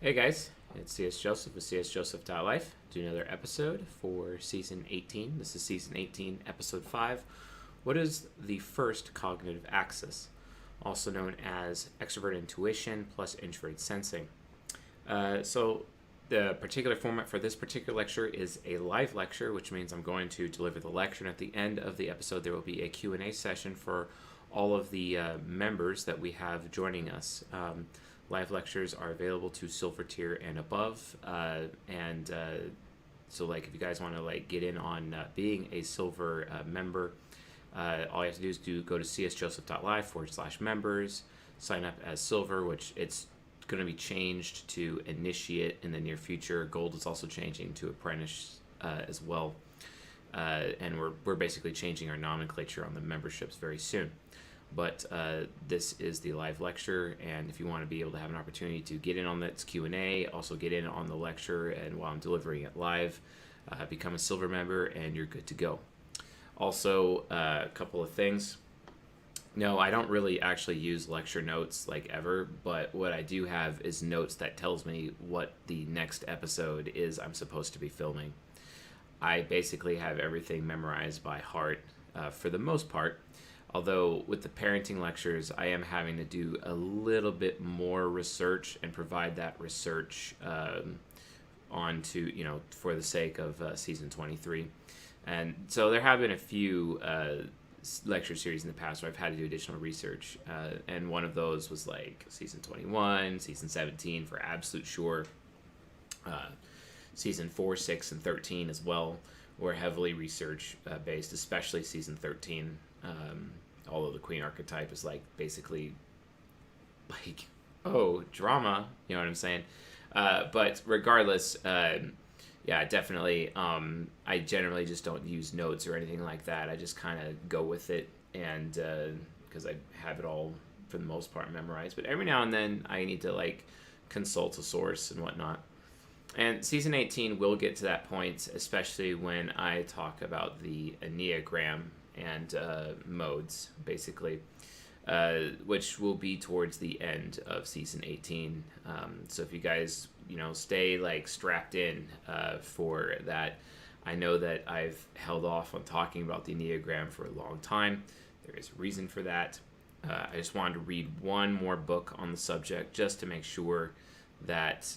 Hey guys, it's CS Joseph with csjoseph.life. Do another episode for season 18. This is season 18, episode 5. What is the first cognitive axis, also known as extroverted intuition plus introverted sensing? So the particular format for this particular lecture is a live lecture, which means I'm going to deliver the lecture, and at the end of the episode there will be a Q&A session for all of the members that we have joining us. Live lectures are available to silver tier and above, so like if you guys want to like get in on being a silver member, all you have to do is go to csjoseph.live/members, sign up as silver, which it's going to be changed to initiate in the near future. Gold is also changing to apprentice as well, and we're basically changing our nomenclature on the memberships very soon. But this is the live lecture, and if you want to be able to have an opportunity to get in on this Q&A, also get in on the lecture, and while I'm delivering it live, become a silver member, and you're good to go. Also, a couple of things. No, I don't really actually use lecture notes like ever, but what I do have is notes that tells me what the next episode is I'm supposed to be filming. I basically have everything memorized by heart for the most part. Although with the parenting lectures, I am having to do a little bit more research and provide that research for the sake of season 23. And so there have been a few lecture series in the past where I've had to do additional research. And one of those was like season 21, season 17 for absolute sure. Season 4, 6, and 13 as well were heavily research based, especially season 13. Although the queen archetype is like basically like, oh, drama, you know what I'm saying? But regardless, definitely. I generally just don't use notes or anything like that. I just kind of go with it, and because I have it all for the most part memorized. But every now and then I need to like consult a source and whatnot. And season 18 will get to that point, especially when I talk about the Enneagram and modes, basically, which will be towards the end of season 18. So if you guys, stay like strapped in for that. I know that I've held off on talking about the Enneagram for a long time. There is a reason for that. I just wanted to read one more book on the subject just to make sure that,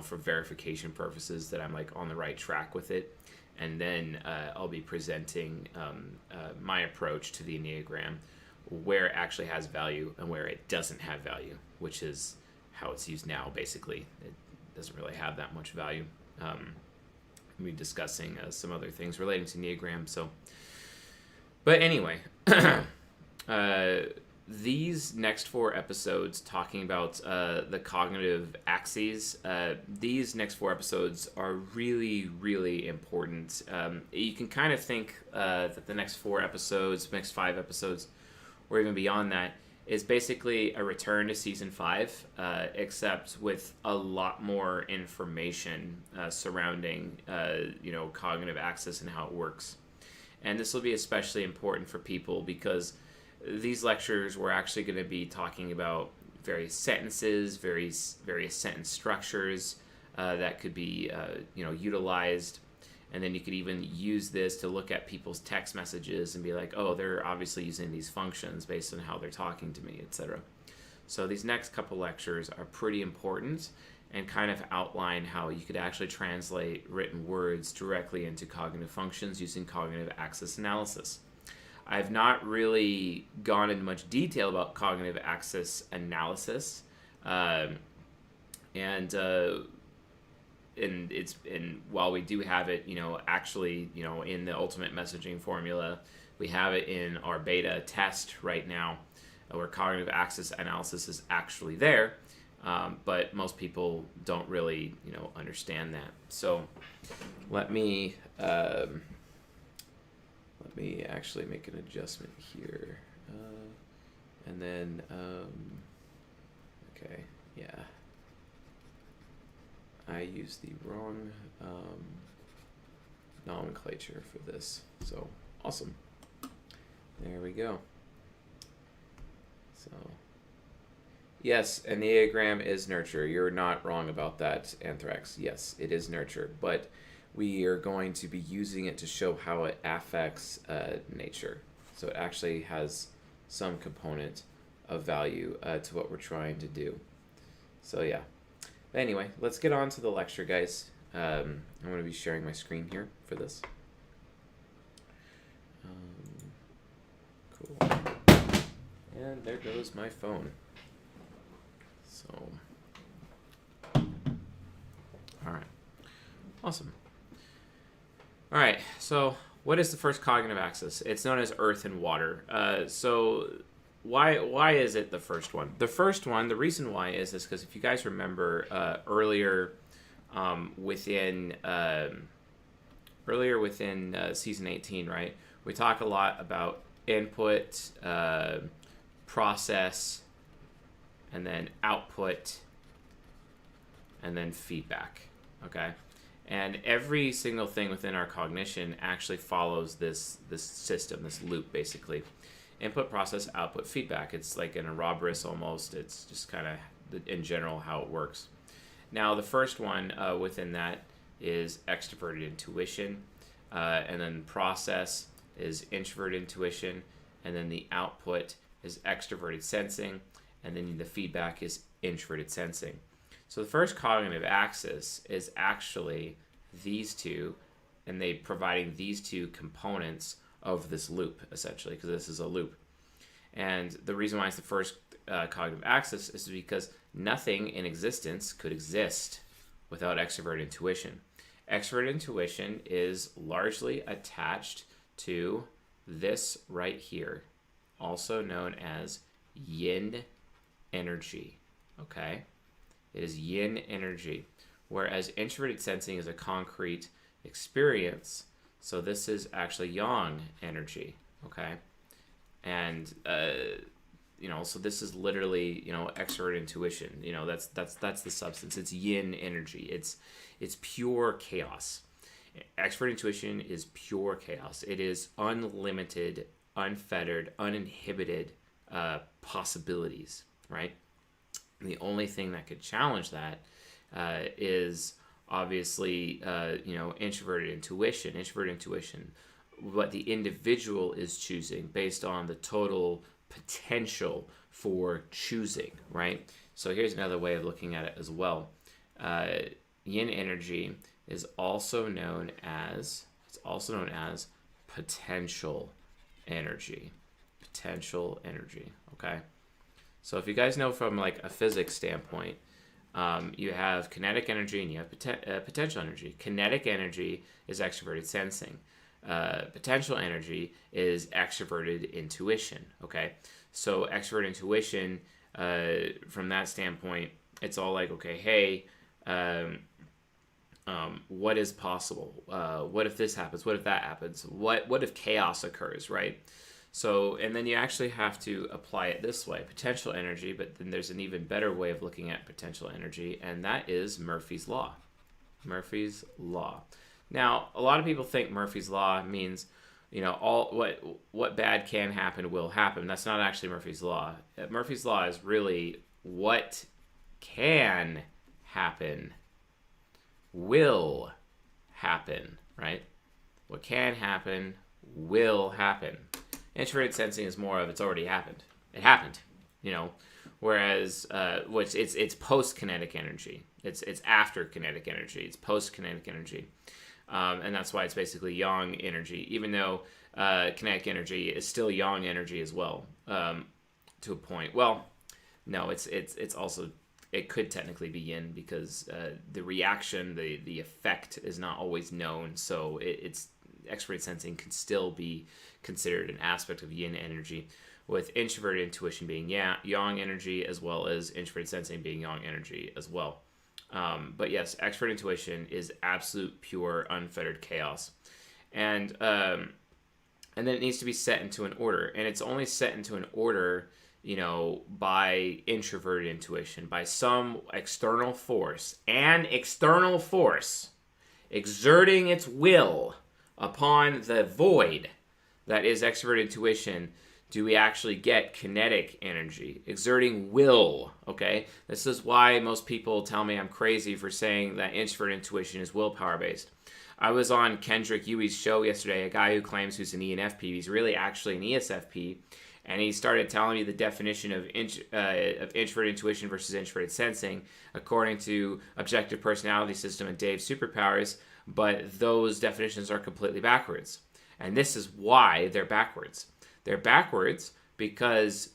for verification purposes, that I'm like on the right track with it. And then I'll be presenting my approach to the Enneagram, where it actually has value and where it doesn't have value, which is how it's used now, basically. It doesn't really have that much value. We'll be discussing some other things relating to Enneagram. But anyway, these next 4 episodes talking about the cognitive axes, these next 4 episodes are really, really important. You can kind of think that the next 4 episodes, next 5 episodes, or even beyond that, is basically a return to season 5, except with a lot more information surrounding, cognitive axis and how it works. And this will be especially important for people because these lectures we're actually going to be talking about various sentences, various sentence structures that could be utilized, and then you could even use this to look at people's text messages and be like, oh, they're obviously using these functions based on how they're talking to me, etc. So these next couple lectures are pretty important and kind of outline how you could actually translate written words directly into cognitive functions using cognitive axis analysis. I've not really gone into much detail about cognitive axis analysis, and while we do have it, actually, in the ultimate messaging formula, we have it in our beta test right now, where cognitive axis analysis is actually there, but most people don't really, understand that. So let me actually make an adjustment here, and then, okay, yeah, I used the wrong nomenclature for this, so awesome, there we go. So Yes, Enneagram is nurture. You're not wrong about that, Anthrax. Yes, it is nurture, but we are going to be using it to show how it affects nature. So it actually has some component of value to what we're trying to do. So yeah. But anyway, let's get on to the lecture, guys. I'm going to be sharing my screen here for this. Cool. And there goes my phone. So, all right. Awesome. All right, so what is the first cognitive axis? It's known as earth and water. So why is it the first one? The first one, the reason why is because if you guys remember earlier within season 18, right? We talk a lot about input, process, and then output, and then feedback, okay? And every single thing within our cognition actually follows this system, this loop, basically. Input, process, output, feedback. It's like an Ouroboros almost. It's just kind of, in general, how it works. Now, the first one within that is extroverted intuition. And then process is introverted intuition. And then the output is extroverted sensing. And then the feedback is introverted sensing. So the first cognitive axis is actually these two, and they providing these two components of this loop, essentially, because this is a loop. And the reason why it's the first cognitive axis is because nothing in existence could exist without extroverted intuition. Extroverted intuition is largely attached to this right here, also known as yin energy, okay? It is yin energy, whereas introverted sensing is a concrete experience. So this is actually yang energy, okay? And so this is literally, extroverted intuition. That's the substance. It's yin energy. It's pure chaos. Extroverted intuition is pure chaos. It is unlimited, unfettered, uninhibited possibilities, right? And the only thing that could challenge that is obviously, introverted intuition. Introverted intuition, what the individual is choosing based on the total potential for choosing, right? So here's another way of looking at it as well. Yin energy is also known as potential energy. Potential energy, okay? So if you guys know from like a physics standpoint, you have kinetic energy and you have potential energy. Kinetic energy is extroverted sensing. Potential energy is extroverted intuition, okay? So extroverted intuition, from that standpoint, it's all like, okay, hey, what is possible? What if this happens? What if that happens? What if chaos occurs, right? So, and then you actually have to apply it this way, potential energy, but then there's an even better way of looking at potential energy, and that is Murphy's Law. Murphy's Law. Now, a lot of people think Murphy's Law means, all what bad can happen will happen. That's not actually Murphy's Law. Murphy's Law is really what can happen will happen, right? What can happen will happen. Introverted sensing is more of it's already happened. It happened, Whereas, which it's post kinetic energy. It's after kinetic energy. It's post kinetic energy, and that's why it's basically yang energy. Even though kinetic energy is still yang energy as well, to a point. Well, no, it's also, it could technically be yin because the reaction, the effect is not always known. So it's extroverted sensing can still be considered an aspect of yin energy, with introverted intuition being yang energy, as well as introverted sensing being yang energy as well. But yes, extroverted intuition is absolute pure unfettered chaos, and then it needs to be set into an order, and it's only set into an order, by introverted intuition, by some external force exerting its will upon the void that is extroverted intuition do we actually get kinetic energy, exerting will, okay? This is why most people tell me I'm crazy for saying that introverted intuition is willpower based. I was on Kendrick Yui's show yesterday, a guy who claims he's an ENFP. He's really actually an ESFP. And he started telling me the definition of introverted intuition versus introverted sensing according to Objective Personality System and Dave's Superpowers, but those definitions are completely backwards. And this is why they're backwards. They're backwards because,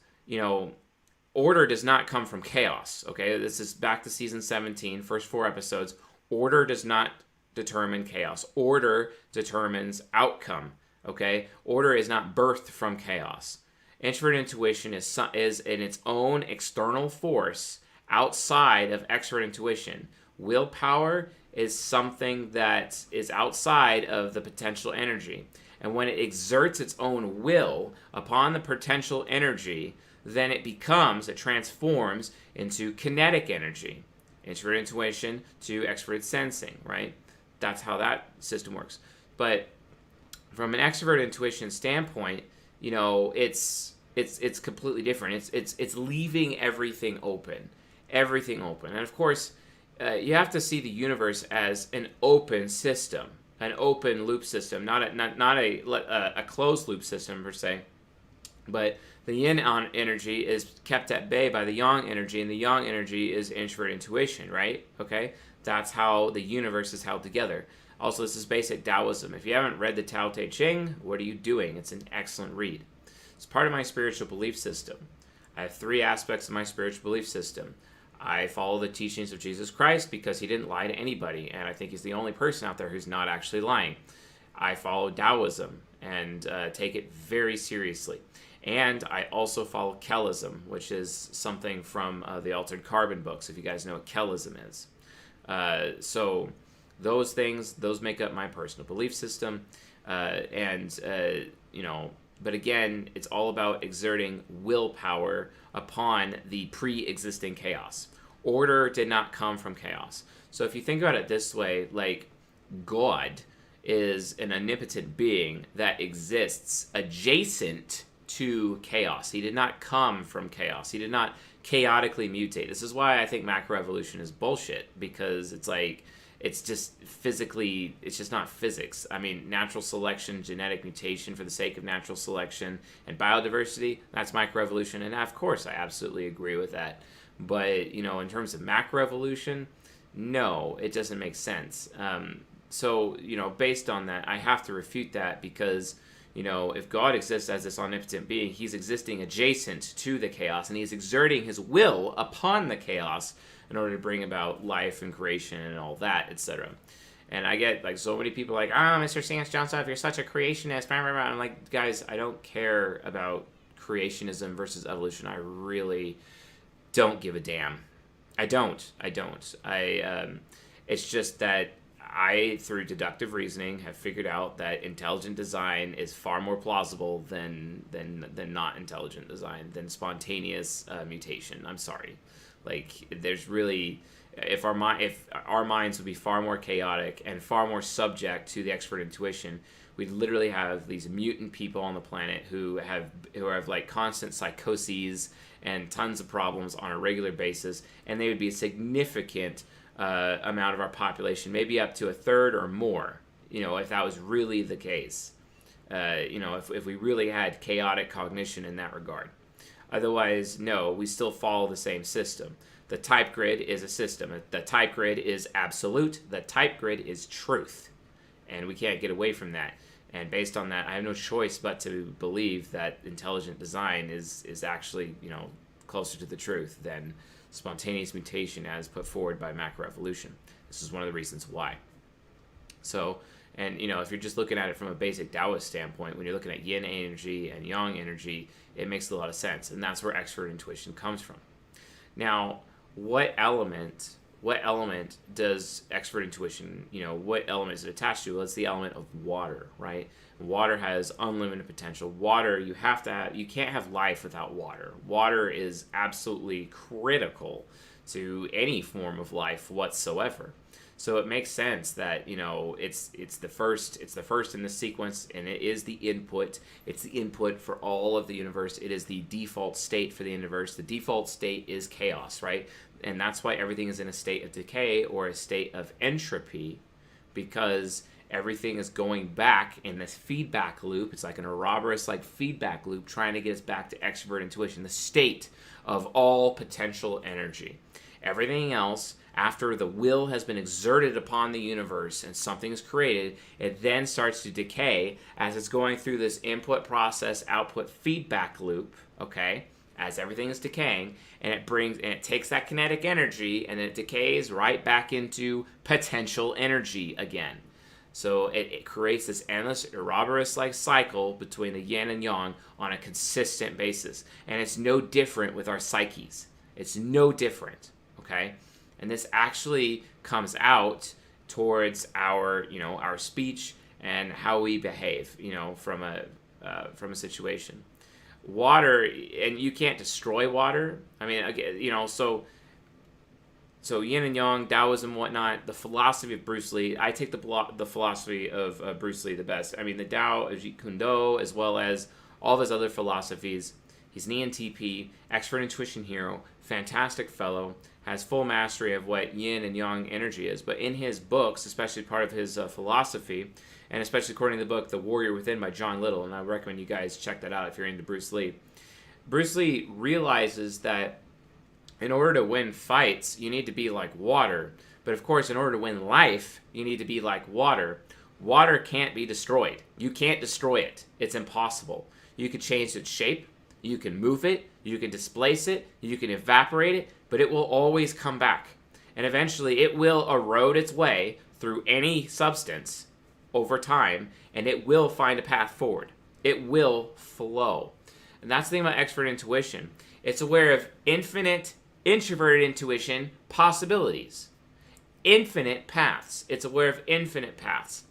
order does not come from chaos, okay? This is back to season 17, first 4 episodes. Order does not determine chaos. Order determines outcome, okay? Order is not birthed from chaos. Introverted intuition is in its own external force outside of extrovert intuition. Willpower is something that is outside of the potential energy. And when it exerts its own will upon the potential energy, then it transforms into kinetic energy. Introverted intuition to extroverted sensing, right? That's how that system works. But from an extroverted intuition standpoint, it's completely different. It's leaving everything open, and of course, you have to see the universe as an open system, an open loop system, not a closed loop system per se. But the yin energy is kept at bay by the yang energy, and the yang energy is introverted intuition, right? Okay, that's how the universe is held together. Also, this is basic Taoism. If you haven't read the Tao Te Ching, what are you doing? It's an excellent read. It's part of my spiritual belief system. I have 3 aspects of my spiritual belief system. I follow the teachings of Jesus Christ because he didn't lie to anybody, and I think he's the only person out there who's not actually lying. I follow Taoism and take it very seriously. And I also follow Kellism, which is something from the Altered Carbon books, if you guys know what Kellism is. So those things, those make up my personal belief system. But again, it's all about exerting willpower upon the pre-existing chaos. Order did not come from chaos. So if you think about it this way, like God is an omnipotent being that exists adjacent to chaos. He did not come from chaos. He did not chaotically mutate. This is why I think macroevolution is bullshit, because it's just physically, it's just not physics. I mean, natural selection, genetic mutation for the sake of natural selection, and biodiversity, that's microevolution. And of course, I absolutely agree with that. But, in terms of macroevolution, no, it doesn't make sense. So, based on that, I have to refute that because, if God exists as this omnipotent being, he's existing adjacent to the chaos, and he's exerting his will upon the chaos in order to bring about life and creation and all that, etc. And I get so many people Mr. Stance Johnson, you're such a creationist. I'm like, guys, I don't care about creationism versus evolution. I really don't give a damn. I don't. It's just that I, through deductive reasoning, have figured out that intelligent design is far more plausible than not intelligent design, than spontaneous mutation. I'm sorry. There's really, if our minds would be far more chaotic and far more subject to the expert intuition, we'd literally have these mutant people on the planet who have constant psychoses and tons of problems on a regular basis, and they would be a significant amount of our population, maybe up to a third or more, if that was really the case. If we really had chaotic cognition in that regard. Otherwise, no, we still follow the same system. The type grid is a system. The type grid is absolute. The type grid is truth. And we can't get away from that. And based on that, I have no choice but to believe that intelligent design is actually, closer to the truth than spontaneous mutation as put forward by macroevolution. This is one of the reasons why. So, and if you're just looking at it from a basic Taoist standpoint, when you're looking at yin energy and yang energy, it makes a lot of sense, and that's where extrovert intuition comes from. Now, what element does extrovert intuition, what element is it attached to? Well, it's the element of water, right? Water has unlimited potential. Water, you can't have life without water. Water is absolutely critical to any form of life whatsoever. So it makes sense that, it's the first in the sequence, and it is the input. It's the input for all of the universe. It is the default state for the universe. The default state is chaos, right? And that's why everything is in a state of decay or a state of entropy, because everything is going back in this feedback loop. It's like an Ouroboros like feedback loop trying to get us back to extrovert intuition, the state of all potential energy. Everything else, after the will has been exerted upon the universe and something is created, it then starts to decay as it's going through this input process output feedback loop, okay, as everything is decaying, and it takes that kinetic energy and it decays right back into potential energy again. So it creates this endless Ouroboros-like cycle between the yin and yang on a consistent basis. And it's no different with our psyches. It's no different, okay? And this actually comes out towards our speech and how we behave, from a situation. Water, and you can't destroy water. I mean, again, so yin and yang, Taoism, whatnot, the philosophy of Bruce Lee. I take the philosophy of Bruce Lee the best. I mean, the Tao of Jeet Kune Do, as well as all of his other philosophies. He's an ENTP, expert intuition hero, fantastic fellow, has full mastery of what yin and yang energy is. But in his books, especially part of his philosophy, and especially according to the book The Warrior Within by John Little, and I recommend you guys check that out if you're into Bruce Lee. Bruce Lee realizes that in order to win fights, you need to be like water. But of course, in order to win life, you need to be like water. Water can't be destroyed. You can't destroy it. It's impossible. You can change its shape. You can move it. You can displace it. You can evaporate it. But it will always come back. And eventually, it will erode its way through any substance over time. And it will find a path forward. It will flow. And that's the thing about expert intuition. It's aware of infinite introverted intuition possibilities. Infinite paths. It's aware of infinite paths.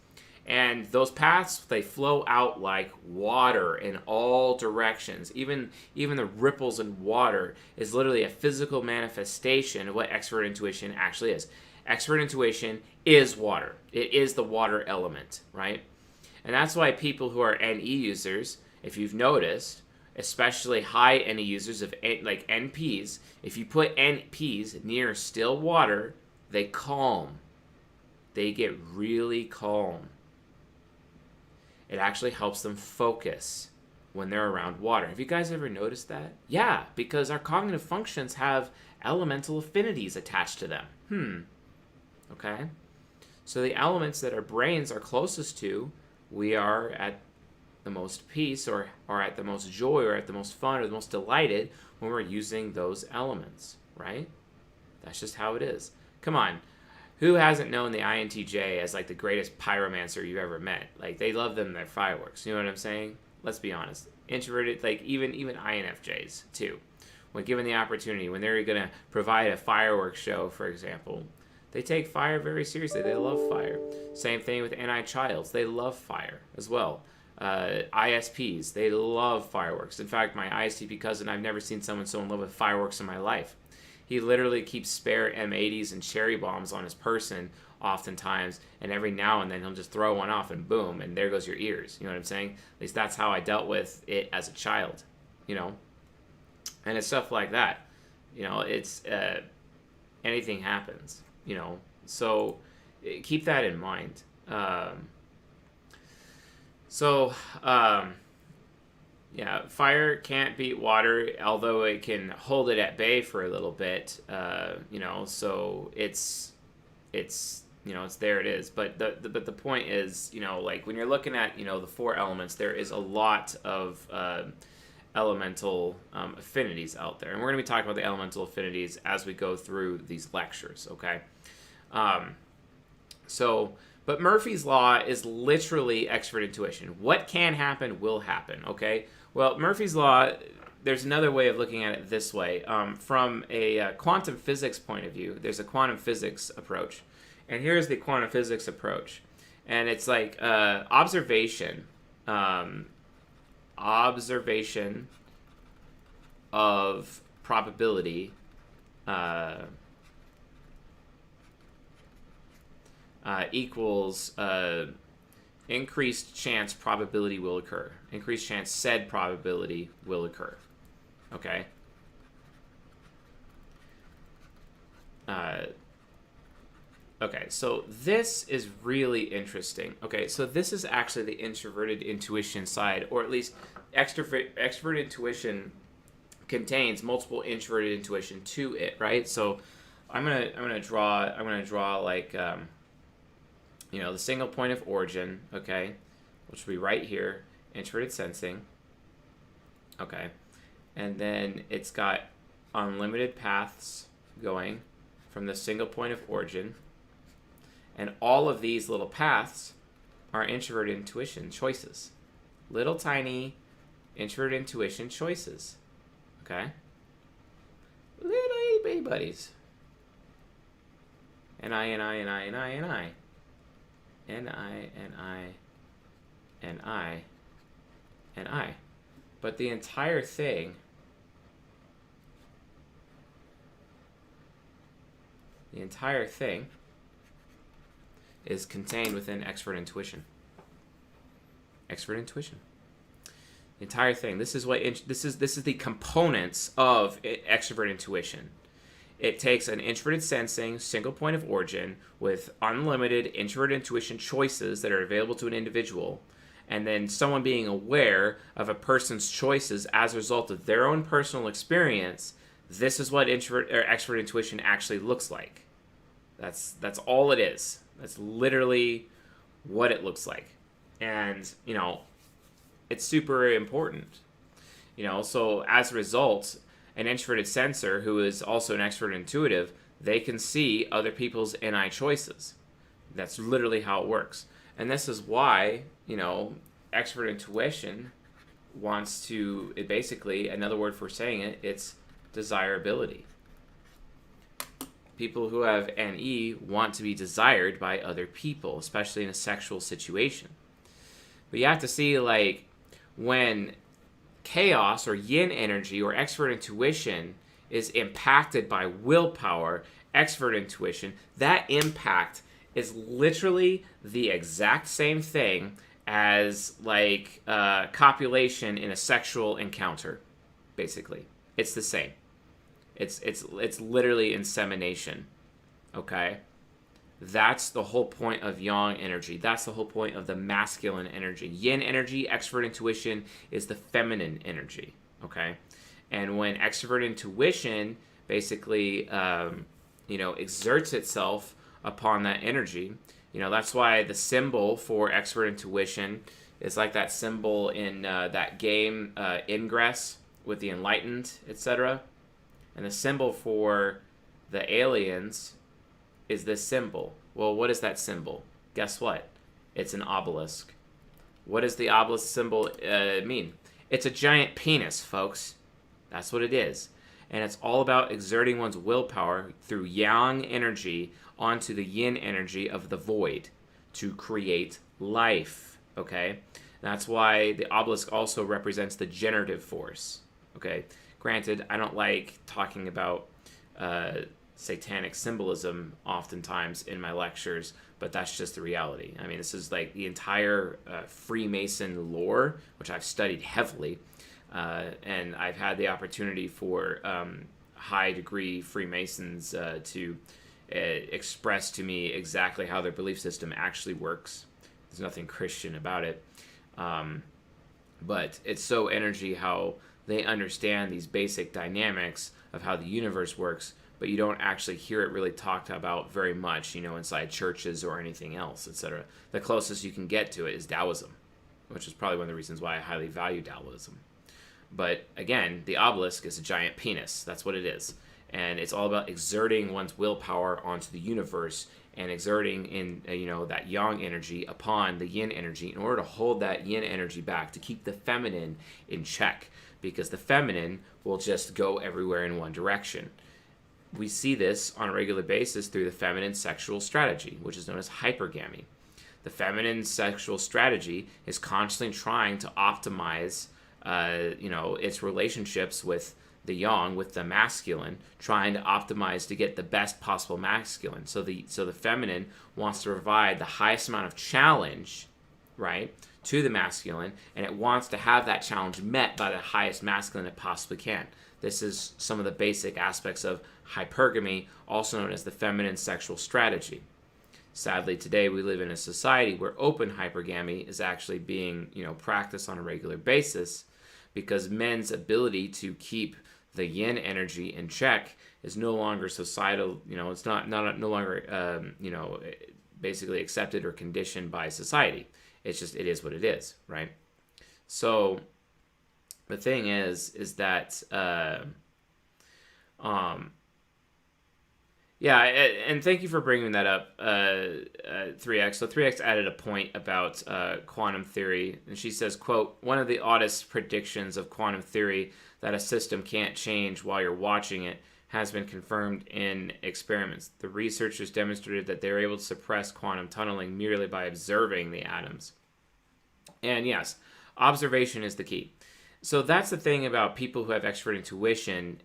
And those paths, they flow out like water in all directions. Even the ripples in water is literally a physical manifestation of what expert intuition actually is. Expert intuition is water. It is the water element, right? And that's why people who are NE users, if you've noticed, especially high NE users of like NPs, if you put NPs near still water, they calm. They get really calm. It actually helps them focus when they're around water. Have you guys ever noticed that? Yeah, because our cognitive functions have elemental affinities attached to them. Okay? So the elements that our brains are closest to, we are at the most peace or at the most joy or at the most fun or the most delighted when we're using those elements, right? That's just how it is. Come on. Who hasn't known the INTJ as like the greatest pyromancer you've ever met? Like, they love them their fireworks. You know what I'm saying? Let's be honest. Introverted, like even INFJs too. When given the opportunity, when they're going to provide a fireworks show, for example, they take fire very seriously. They love fire. Same thing with NI Childs. They love fire as well. ISPs, they love fireworks. In fact, my ISTP cousin, I've never seen someone so in love with fireworks in my life. He literally keeps spare M80s and cherry bombs on his person oftentimes, and every now and then he'll just throw one off and boom, and there goes your ears. You know what I'm saying? At least that's how I dealt with it as a child, And it's stuff like that. It's anything happens, So keep that in mind. Yeah, fire can't beat water, although it can hold it at bay for a little bit. So it's there it is. But the point is, like when you're looking at the four elements, there is a lot of elemental affinities out there, and we're going to be talking about the elemental affinities as we go through these lectures. Okay, But Murphy's Law is literally extrovert intuition. What can happen will happen, okay? Well, Murphy's Law, there's another way of looking at it this way. From a quantum physics point of view, there's a quantum physics approach. And here's the quantum physics approach. And it's like observation of probability equals increased chance probability will occur. Increased chance said probability will occur. Okay? Okay, so this is really interesting. Okay, so this is actually the introverted intuition side, or at least extroverted intuition contains multiple introverted intuition to it, right? So I'm gonna draw like the single point of origin, okay, which will be right here, introverted sensing, okay, and then it's got unlimited paths going from the single point of origin. And all of these little paths are introverted intuition choices. Little tiny introverted intuition choices. Okay? Little itty bitty buddies. And I. But the entire thing is contained within extrovert intuition. Extrovert intuition. The entire thing. This is the components of extrovert intuition. It takes an introverted sensing single point of origin with unlimited introverted intuition choices that are available to an individual, and then someone being aware of a person's choices as a result of their own personal experience. This is what extrovert intuition actually looks like. That's all it is. That's literally what it looks like. And, it's super important. So as a result, an introverted sensor who is also an extrovert intuitive, they can see other people's NI choices. That's literally how it works. And this is why, extrovert intuition wants to, basically, another word for saying it, it's desirability. People who have NE want to be desired by other people, especially in a sexual situation. But you have to see, when chaos or yin energy or extrovert intuition is impacted by willpower, extrovert intuition, that impact is literally the exact same thing as, copulation in a sexual encounter, basically. It's the same. It's literally insemination, okay? That's the whole point of yang energy. That's the whole point of the masculine energy. Yin energy, extrovert intuition, is the feminine energy, okay? And when extrovert intuition basically, exerts itself upon that energy, that's why the symbol for extrovert intuition is like that symbol in that game Ingress with the enlightened, etc. And the symbol for the aliens is this symbol. Well, what is that symbol? Guess what? It's an obelisk. What does the obelisk symbol mean? It's a giant penis, folks. That's what it is. And it's all about exerting one's willpower through yang energy onto the yin energy of the void to create life, okay? That's why the obelisk also represents the generative force, okay? Granted, I don't like talking about satanic symbolism oftentimes in my lectures, but that's just the reality. I mean, this is like the entire Freemason lore, which I've studied heavily, and I've had the opportunity for high-degree Freemasons to express to me exactly how their belief system actually works. There's nothing Christian about it, but it's so energy how they understand these basic dynamics of how the universe works, but you don't actually hear it really talked about very much, inside churches or anything else, etc. The closest you can get to it is Taoism, which is probably one of the reasons why I highly value Taoism. But again, the obelisk is a giant penis. That's what it is. And it's all about exerting one's willpower onto the universe and exerting in that yang energy upon the yin energy in order to hold that yin energy back, to keep the feminine in check, because the feminine will just go everywhere in one direction. We see this on a regular basis through the feminine sexual strategy, which is known as hypergamy. The feminine sexual strategy is constantly trying to optimize its relationships with the yang with the masculine, trying to optimize to get the best possible masculine. So the feminine wants to provide the highest amount of challenge, right, to the masculine, and it wants to have that challenge met by the highest masculine it possibly can. This is some of the basic aspects of hypergamy, also known as the feminine sexual strategy. Sadly, today we live in a society where open hypergamy is actually being, practiced on a regular basis, because men's ability to keep the yin energy in check is no longer societal. It's no longer basically accepted or conditioned by society. It is what it is, right? So the thing is that yeah, and thank you for bringing that up, 3X. So 3X added a point about quantum theory, and she says, quote, "One of the oddest predictions of quantum theory, that a system can't change while you're watching it, has been confirmed in experiments. The researchers demonstrated that they were able to suppress quantum tunneling merely by observing the atoms." And yes, observation is the key. So that's the thing about people who have extrovert intuition.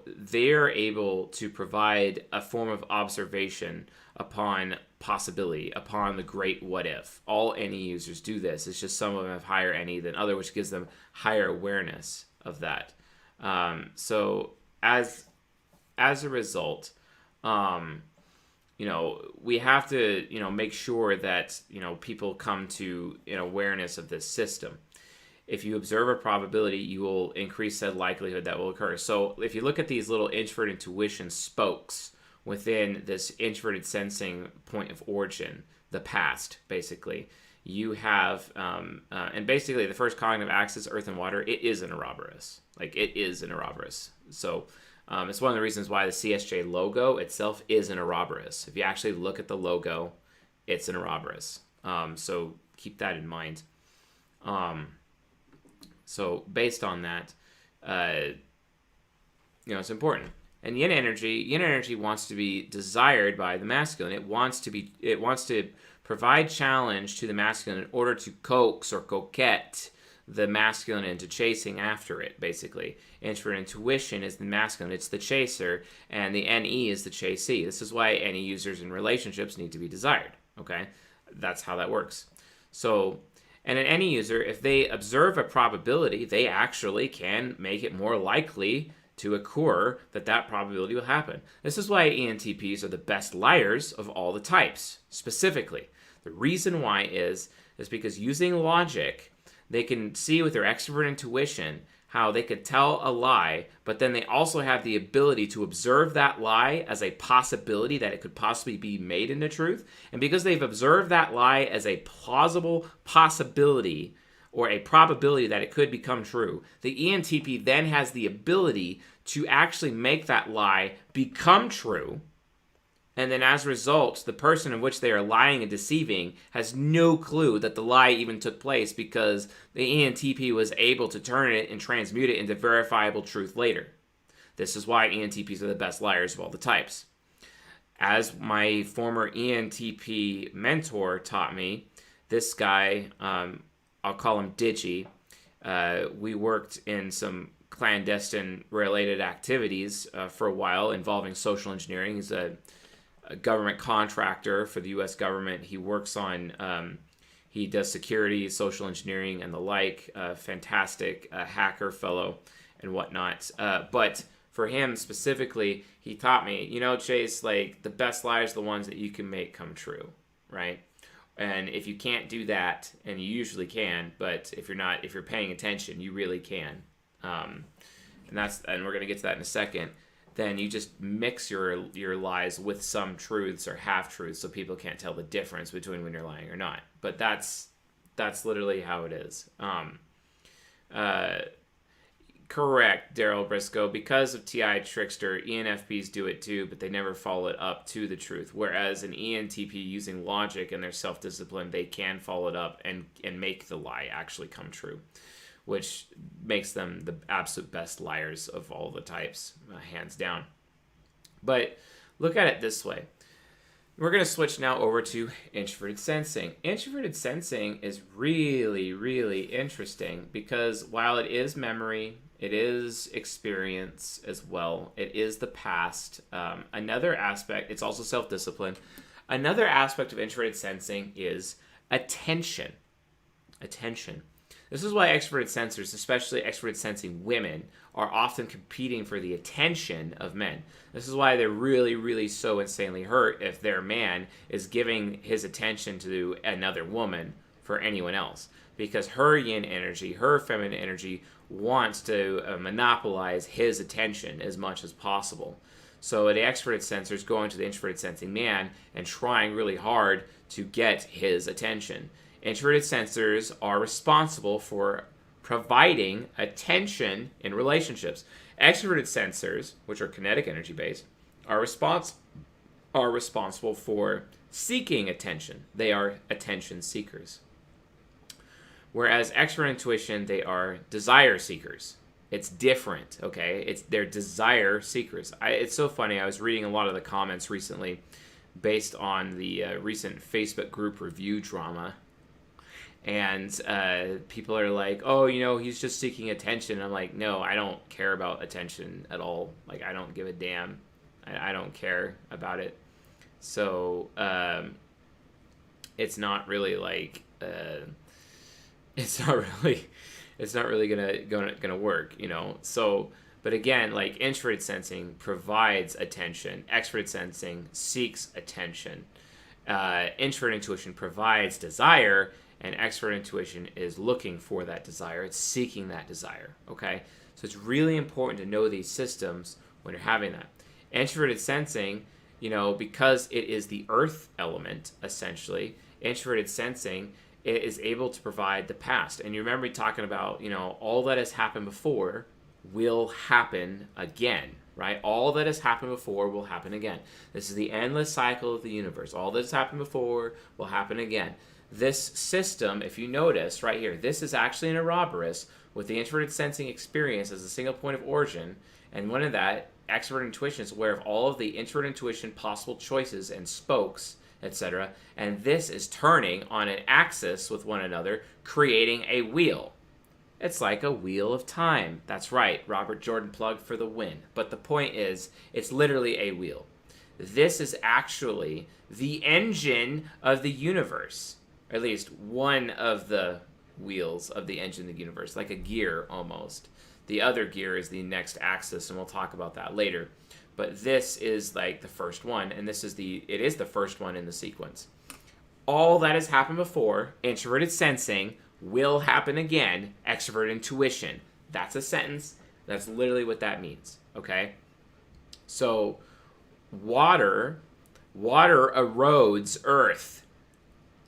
They're able to provide a form of observation upon possibility, upon the great what if. All NE users do this. It's just some of them have higher NE than others, which gives them higher awareness of that. So as a result, we have to, make sure that, people come to an awareness of this system. If you observe a probability, you will increase the likelihood that will occur. So if you look at these little introverted intuition spokes within this introverted sensing point of origin, the past, basically, you have, and basically the first cognitive axis, earth and water, it is an Ouroboros. It is an Ouroboros. So it's one of the reasons why the CSJ logo itself is an Ouroboros. If you actually look at the logo, it's an Ouroboros. So keep that in mind. So based on that, it's important. And yin energy wants to be desired by the masculine. It wants to provide challenge to the masculine in order to coax or coquette the masculine into chasing after it, basically. Introvert intuition is the masculine, it's the chaser, and the NE is the chasee. This is why NE users in relationships need to be desired, okay? That's how that works. So, and an NE user, if they observe a probability, they actually can make it more likely to occur that probability will happen. This is why ENTPs are the best liars of all the types, specifically. The reason why is because using logic, they can see with their extrovert intuition how they could tell a lie, but then they also have the ability to observe that lie as a possibility that it could possibly be made into truth. And because they've observed that lie as a plausible possibility or a probability that it could become true, the ENTP then has the ability to actually make that lie become true. And then as a result, the person in which they are lying and deceiving has no clue that the lie even took place, because the ENTP was able to turn it and transmute it into verifiable truth later. This is why ENTPs are the best liars of all the types. As my former ENTP mentor taught me, this guy, I'll call him Digi, we worked in some clandestine related activities for a while involving social engineering. He's a government contractor for the U.S. government. He works on, he does security, social engineering, and the like. Fantastic hacker fellow and whatnot. But for him specifically, he taught me, Chase, the best lies are the ones that you can make come true, right? And if you can't do that, and you usually can, but if you're paying attention, you really can. And we're going to get to that in a second. Then you just mix your lies with some truths or half-truths so people can't tell the difference between when you're lying or not. But that's literally how it is. Correct, Daryl Briscoe. Because of TI Trickster, ENFPs do it too, but they never follow it up to the truth. Whereas an ENTP, using logic and their self-discipline, they can follow it up and make the lie actually come true, which makes them the absolute best liars of all the types, hands down. But look at it this way. We're going to switch now over to introverted sensing. Introverted sensing is really, really interesting because while it is memory, it is experience as well, it is the past. Another aspect, it's also self-discipline. Another aspect of introverted sensing is attention. Attention. This is why extroverted sensors, especially extroverted sensing women, are often competing for the attention of men. This is why they're really, really so insanely hurt if their man is giving his attention to another woman for anyone else. Because her yin energy, her feminine energy, wants to monopolize his attention as much as possible. So the extroverted sensor is going to the introverted sensing man and trying really hard to get his attention. Introverted sensors are responsible for providing attention in relationships. Extroverted sensors, which are kinetic energy based, are responsible for seeking attention. They are attention seekers. Whereas extroverted intuition, they are desire seekers. It's different, okay? They're desire seekers. It's so funny. I was reading a lot of the comments recently based on the recent Facebook group review drama. And people are like, oh, he's just seeking attention. I'm like, no, I don't care about attention at all. Like, I don't give a damn. I don't care about it. So it's not really like it's not really gonna work, So, but again, like introverted sensing provides attention. Extroverted sensing seeks attention. Introverted intuition provides desire. And extroverted intuition is looking for that desire. It's seeking that desire, okay? So it's really important to know these systems when you're having that. Introverted sensing, because it is the earth element, essentially, introverted sensing it is able to provide the past. And you remember me talking about, all that has happened before will happen again, right? All that has happened before will happen again. This is the endless cycle of the universe. All that has happened before will happen again. This system, if you notice right here, this is actually an Ouroboros with the introverted sensing experience as a single point of origin. And one of that, extroverted intuition is aware of all of the introverted intuition possible choices and spokes, etc. And this is turning on an axis with one another, creating a wheel. It's like a wheel of time. That's right, Robert Jordan plug for the win. But the point is, it's literally a wheel. This is actually the engine of the universe. At least one of the wheels of the engine of the universe, like a gear almost. The other gear is the next axis, and we'll talk about that later. But this is like the first one, and it is the first one in the sequence. All that has happened before, introverted sensing, will happen again, extroverted intuition. That's a sentence. That's literally what that means, okay? So, water erodes earth.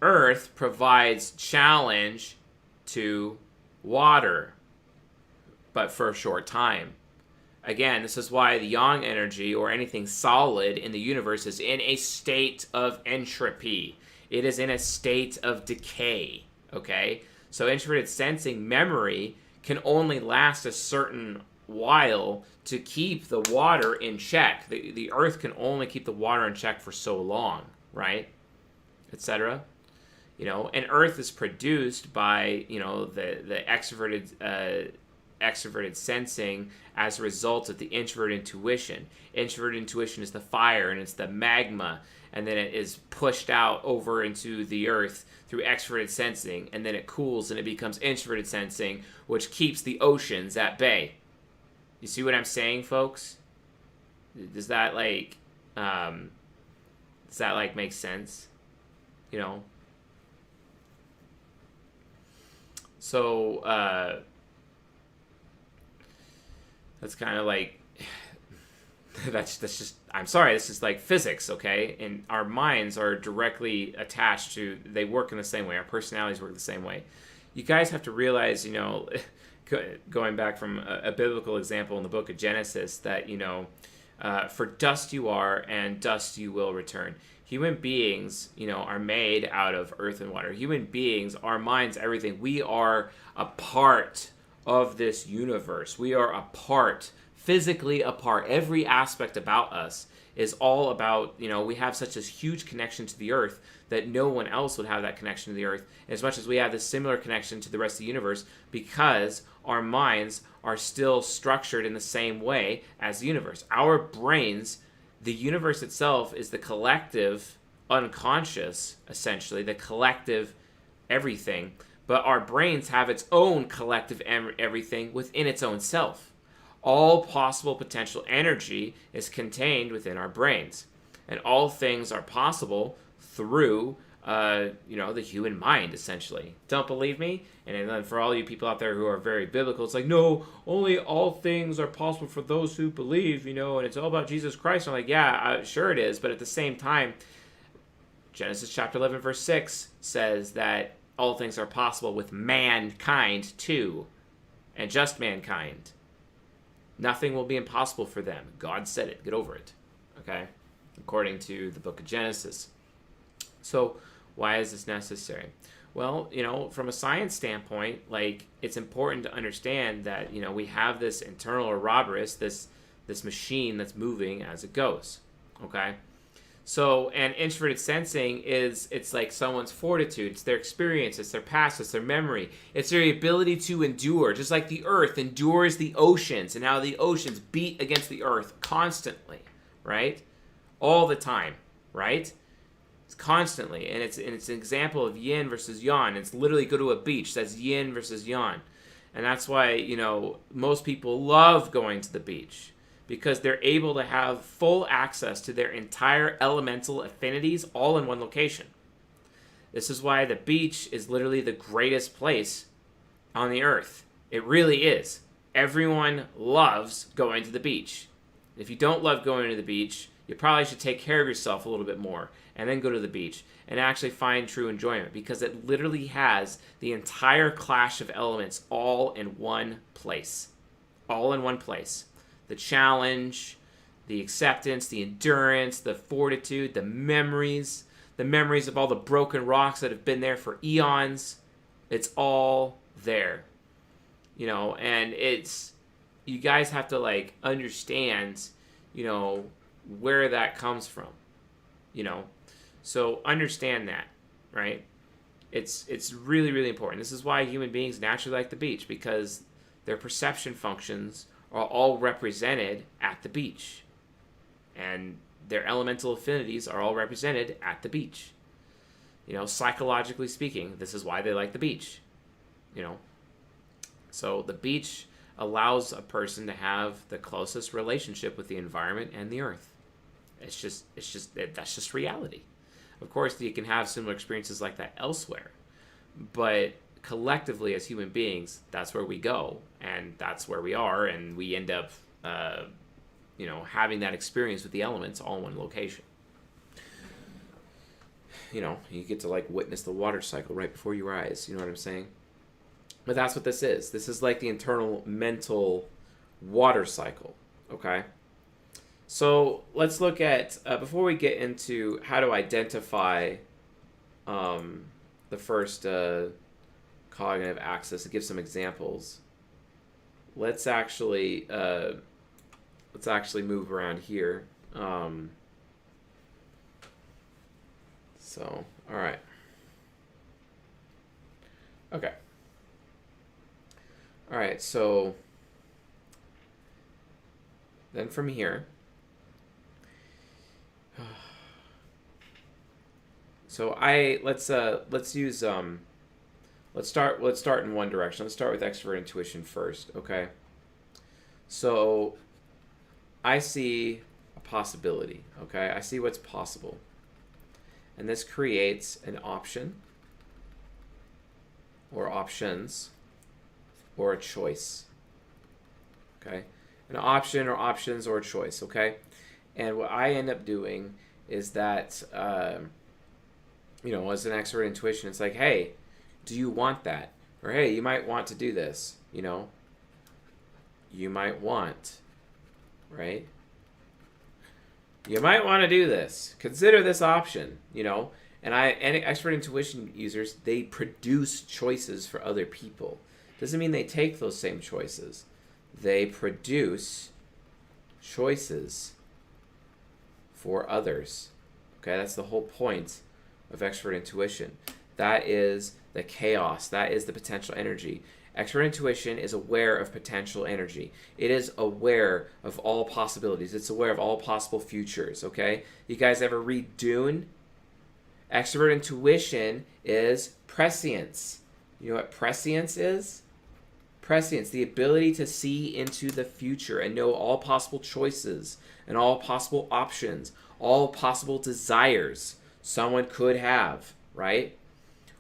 Earth provides challenge to water, but for a short time. Again, this is why the yang energy or anything solid in the universe is in a state of entropy. It is in a state of decay, okay? So introverted sensing memory can only last a certain while to keep the water in check. The earth can only keep the water in check for so long, right? Etc. And earth is produced by, the extroverted sensing as a result of the introverted intuition. Introverted intuition is the fire, and it's the magma, and then it is pushed out over into the earth through extroverted sensing, and then it cools and it becomes introverted sensing, which keeps the oceans at bay. You see what I'm saying, folks? Does that make sense? So, that's kind of like, that's just, I'm sorry, this is like physics, okay? And our minds are directly attached to, they work in the same way. Our personalities work the same way. You guys have to realize, going back from a biblical example in the book of Genesis, that, for dust you are, and dust you will return. Human beings, are made out of earth and water. Human beings, our minds, everything, we are a part of this universe. We are a part, physically a part. Every aspect about us is all about, we have such a huge connection to the earth that no one else would have that connection to the earth, as much as we have this similar connection to the rest of the universe, because our minds are still structured in the same way as the universe. Our brains, the universe itself is the collective unconscious, essentially, the collective everything, but our brains have its own collective everything within its own self. All possible potential energy is contained within our brains, and all things are possible through the human mind, essentially. Don't believe me? And then for all you people out there who are very biblical, it's like, no, only all things are possible for those who believe, and it's all about Jesus Christ. I'm like, yeah, sure it is, but at the same time, Genesis chapter 11, verse 6 says that all things are possible with mankind too, and just mankind. Nothing will be impossible for them. God said it. Get over it. Okay? According to the book of Genesis. So, why is this necessary? Well, from a science standpoint, it's important to understand that, we have this internal Ouroboros, this machine that's moving as it goes. Okay? So, and introverted sensing it's like someone's fortitude, it's their experience, it's their past, it's their memory, it's their ability to endure, just like the earth endures the oceans, and how the oceans beat against the earth constantly, right? All the time, right? It's constantly, and it's an example of yin versus yang. It's literally go to a beach, that's yin versus yang. And that's why, most people love going to the beach, because they're able to have full access to their entire elemental affinities all in one location. This is why the beach is literally the greatest place on the earth. It really is. Everyone loves going to the beach. If you don't love going to the beach, you probably should take care of yourself a little bit more and then go to the beach and actually find true enjoyment, because it literally has the entire clash of elements all in one place. All in one place. The challenge, the acceptance, the endurance, the fortitude, the memories of all the broken rocks that have been there for eons. It's all there. And you guys have to understand, where that comes from. So understand that, right? It's really, really important. This is why human beings naturally like the beach, because their perception functions are all represented at the beach. And their elemental affinities are all represented at the beach. Psychologically speaking, this is why they like the beach. So the beach allows a person to have the closest relationship with the environment and the earth. That's just reality. Of course, you can have similar experiences like that elsewhere, but collectively as human beings, that's where we go, and that's where we are, and we end up, having that experience with the elements all in one location. You get to witness the water cycle right before your eyes. You know what I'm saying? But that's what this is. This is like the internal mental water cycle. Okay. So let's look at, before we get into how to identify the first cognitive axis, to give some examples, let's actually move around here. All right. Okay. All right, so then from here, let's start in one direction. Let's start with extroverted intuition first, okay? So I see a possibility, okay? I see what's possible. And this creates an option or options or a choice, okay? An option or options or a choice, okay? And what I end up doing is that, as an extrovert intuition, it's like, hey, do you want that? Or, hey, you might want to do this, You might want, right? You might want to do this. Consider this option, And extrovert intuition users, they produce choices for other people. Doesn't mean they take those same choices. They produce choices for others. Okay, that's the whole point of extrovert intuition. That is the chaos. That is the potential energy. Extrovert intuition is aware of potential energy. It is aware of all possibilities. It's aware of all possible futures, okay? You guys ever read Dune? Extrovert intuition is prescience. You know what prescience is? Prescience, the ability to see into the future and know all possible choices and all possible options, all possible desires someone could have, right?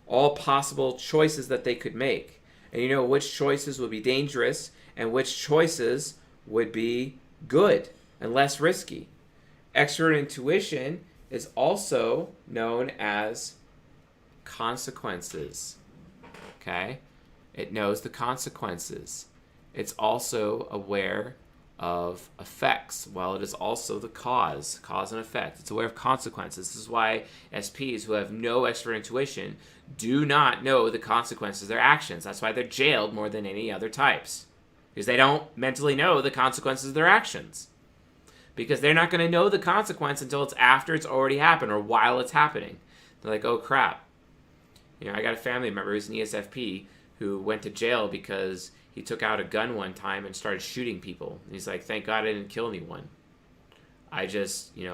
All possible choices that they could make. And you know which choices would be dangerous and which choices would be good and less risky. Extrovert intuition is also known as consequences. Okay? It knows the consequences. It's also aware of effects. Well, it is also the cause and effect. It's aware of consequences. This is why SPs who have no extrovert intuition do not know the consequences of their actions. That's why they're jailed more than any other types. Because they don't mentally know the consequences of their actions. Because they're not going to know the consequence until it's after it's already happened or while it's happening. They're like, oh crap. You know, I got a family member who's an ESFP who went to jail because he took out a gun one time and started shooting people. And he's like, thank God I didn't kill anyone. I just, he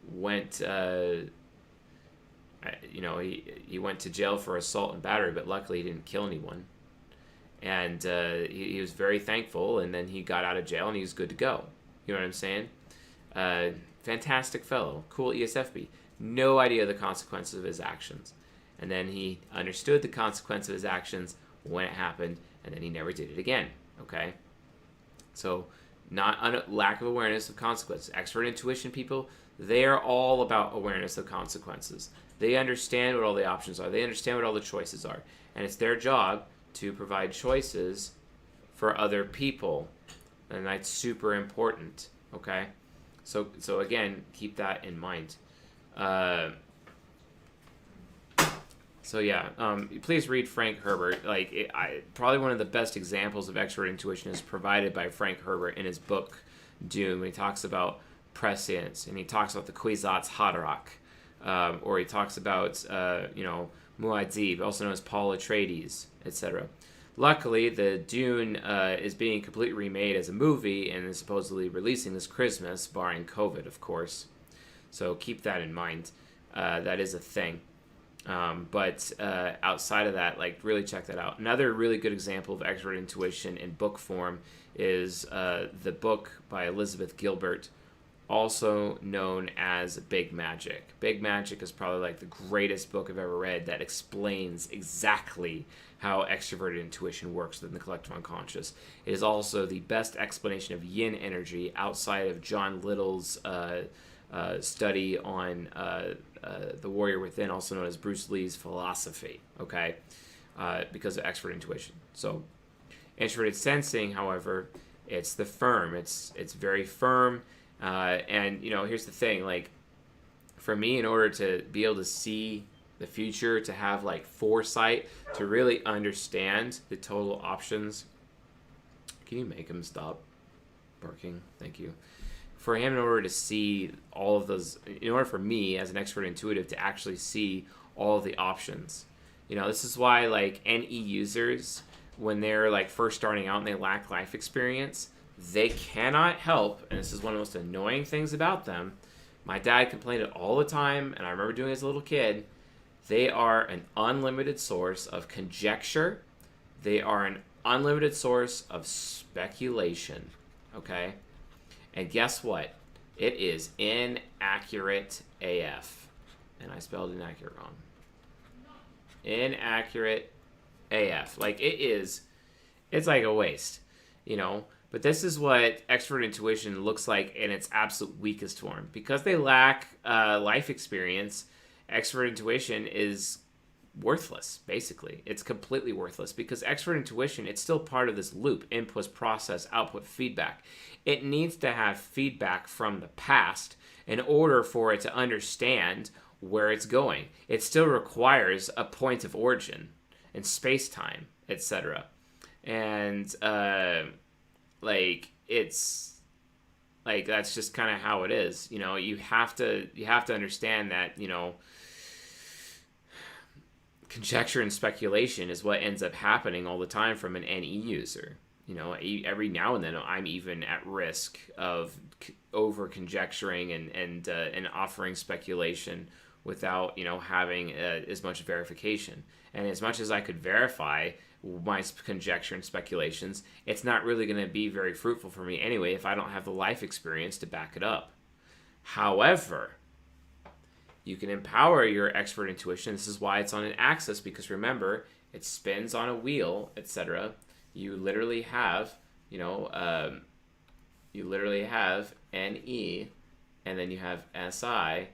went to jail for assault and battery, but luckily he didn't kill anyone. And he was very thankful, and then he got out of jail and he was good to go. You know what I'm saying? Fantastic fellow. Cool ESFP. No idea the consequences of his actions. And then he understood the consequence of his actions when it happened, and then he never did it again. Okay? So, lack of awareness of consequences. Extrovert intuition people, they are all about awareness of consequences. They understand what all the options are. They understand what all the choices are. And it's their job to provide choices for other people. And that's super important. Okay? So again, keep that in mind. Please read Frank Herbert. Probably one of the best examples of extrovert intuition is provided by Frank Herbert in his book Dune, when he talks about prescience, and he talks about the Kwisatz Haderach, or he talks about Muad'Dib, also known as Paul Atreides, etc. Luckily, the Dune is being completely remade as a movie and is supposedly releasing this Christmas, barring COVID, of course. So keep that in mind. That is a thing. But outside of that, really check that out. Another really good example of extrovert intuition in book form is the book by Elizabeth Gilbert, also known as Big Magic. Big Magic is probably the greatest book I've ever read that explains exactly how extroverted intuition works within the collective unconscious. It is also the best explanation of yin energy outside of John Little's study on the warrior within, also known as Bruce Lee's philosophy, okay? Because of extrovert intuition. So introverted sensing, however, it's the firm. It's very firm. And here's the thing, for me, in order to be able to see the future, to have foresight, to really understand the total options. Can you make him stop barking? Thank you. For him, in order to see all of those, in order for me as an extrovert intuitive to actually see all of the options, this is why NE users, when they're first starting out and they lack life experience, they cannot help, and this is one of the most annoying things about them. My dad complained it all the time, and I remember doing it as a little kid. They are an unlimited source of conjecture. They are an unlimited source of speculation, okay? And guess what? It is inaccurate AF. And I spelled inaccurate wrong. Inaccurate AF. It's like a waste, But this is what extrovert intuition looks like in its absolute weakest form. Because they lack life experience, extrovert intuition is worthless, basically. It's completely worthless because extrovert intuition, it's still part of this loop, input, process, output, feedback. It needs to have feedback from the past in order for it to understand where it's going. It still requires a point of origin in space-time, etc. And, it's... Like, that's just kind of how it is. You know, you have to understand that, you know, conjecture and speculation is what ends up happening all the time from an NE user. You know, every now and then I'm even at risk of over conjecturing and offering speculation without, you know, having as much verification. And as much as I could verify my conjecture and speculations, it's not really going to be very fruitful for me anyway if I don't have the life experience to back it up. However, you can empower your expert intuition. This is why it's on an axis, because remember, it spins on a wheel, etc. You literally have, you know, NE, and then you have SI,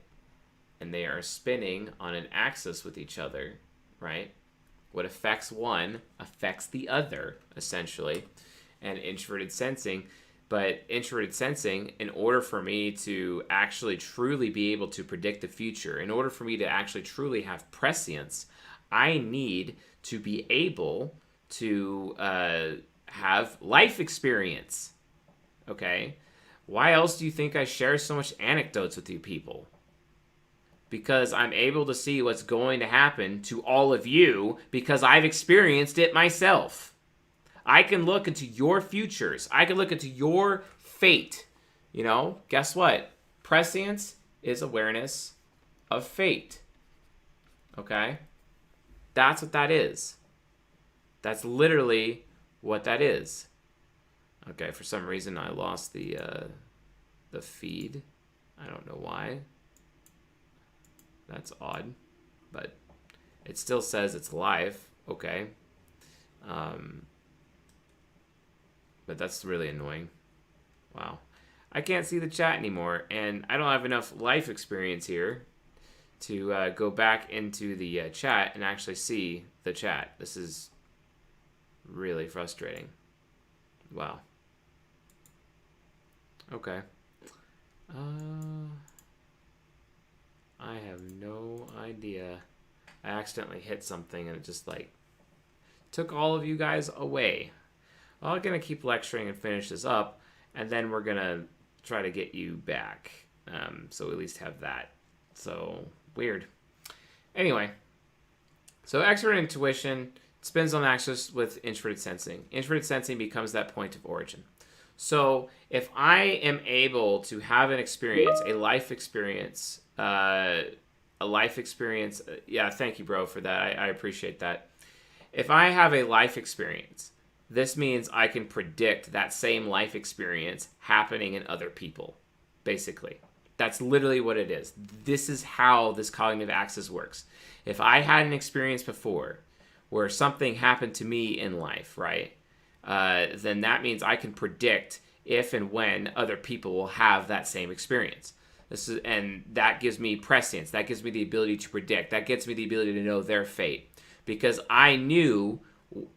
and they are spinning on an axis with each other, right? What affects one affects the other, essentially. And introverted sensing, but introverted sensing, in order for me to actually truly be able to predict the future, in order for me to actually truly have prescience, I need to be able to have life experience. Okay? Why else do you think I share so much anecdotes with you people? Because I'm able to see what's going to happen to all of you because I've experienced it myself. I can look into your futures. I can look into your fate. You know, guess what? Prescience is awareness of fate. Okay? That's what that is. That's literally what that is. Okay, for some reason I lost the feed. I don't know why. That's odd, but it still says it's live. Okay. But that's really annoying. Wow. I can't see the chat anymore, and I don't have enough life experience here to go back into the chat and actually see the chat. This is really frustrating. Wow. Okay. I have no idea. I accidentally hit something and it just like took all of you guys away. Well, I'm going to keep lecturing and finish this up, and then we're going to try to get you back. So at least have that. So, weird. Anyway, so extroverted intuition spins on the axis with introverted sensing. Introverted sensing becomes that point of origin. So if I am able to have an experience, a life experience, yeah, thank you, bro, for that. I appreciate that. If I have a life experience, this means I can predict that same life experience happening in other people, basically. That's literally what it is. This is how this cognitive axis works. If I had an experience before where something happened to me in life, right, then that means I can predict if and when other people will have that same experience. And that gives me prescience. That gives me the ability to predict. That gets me the ability to know their fate. Because I knew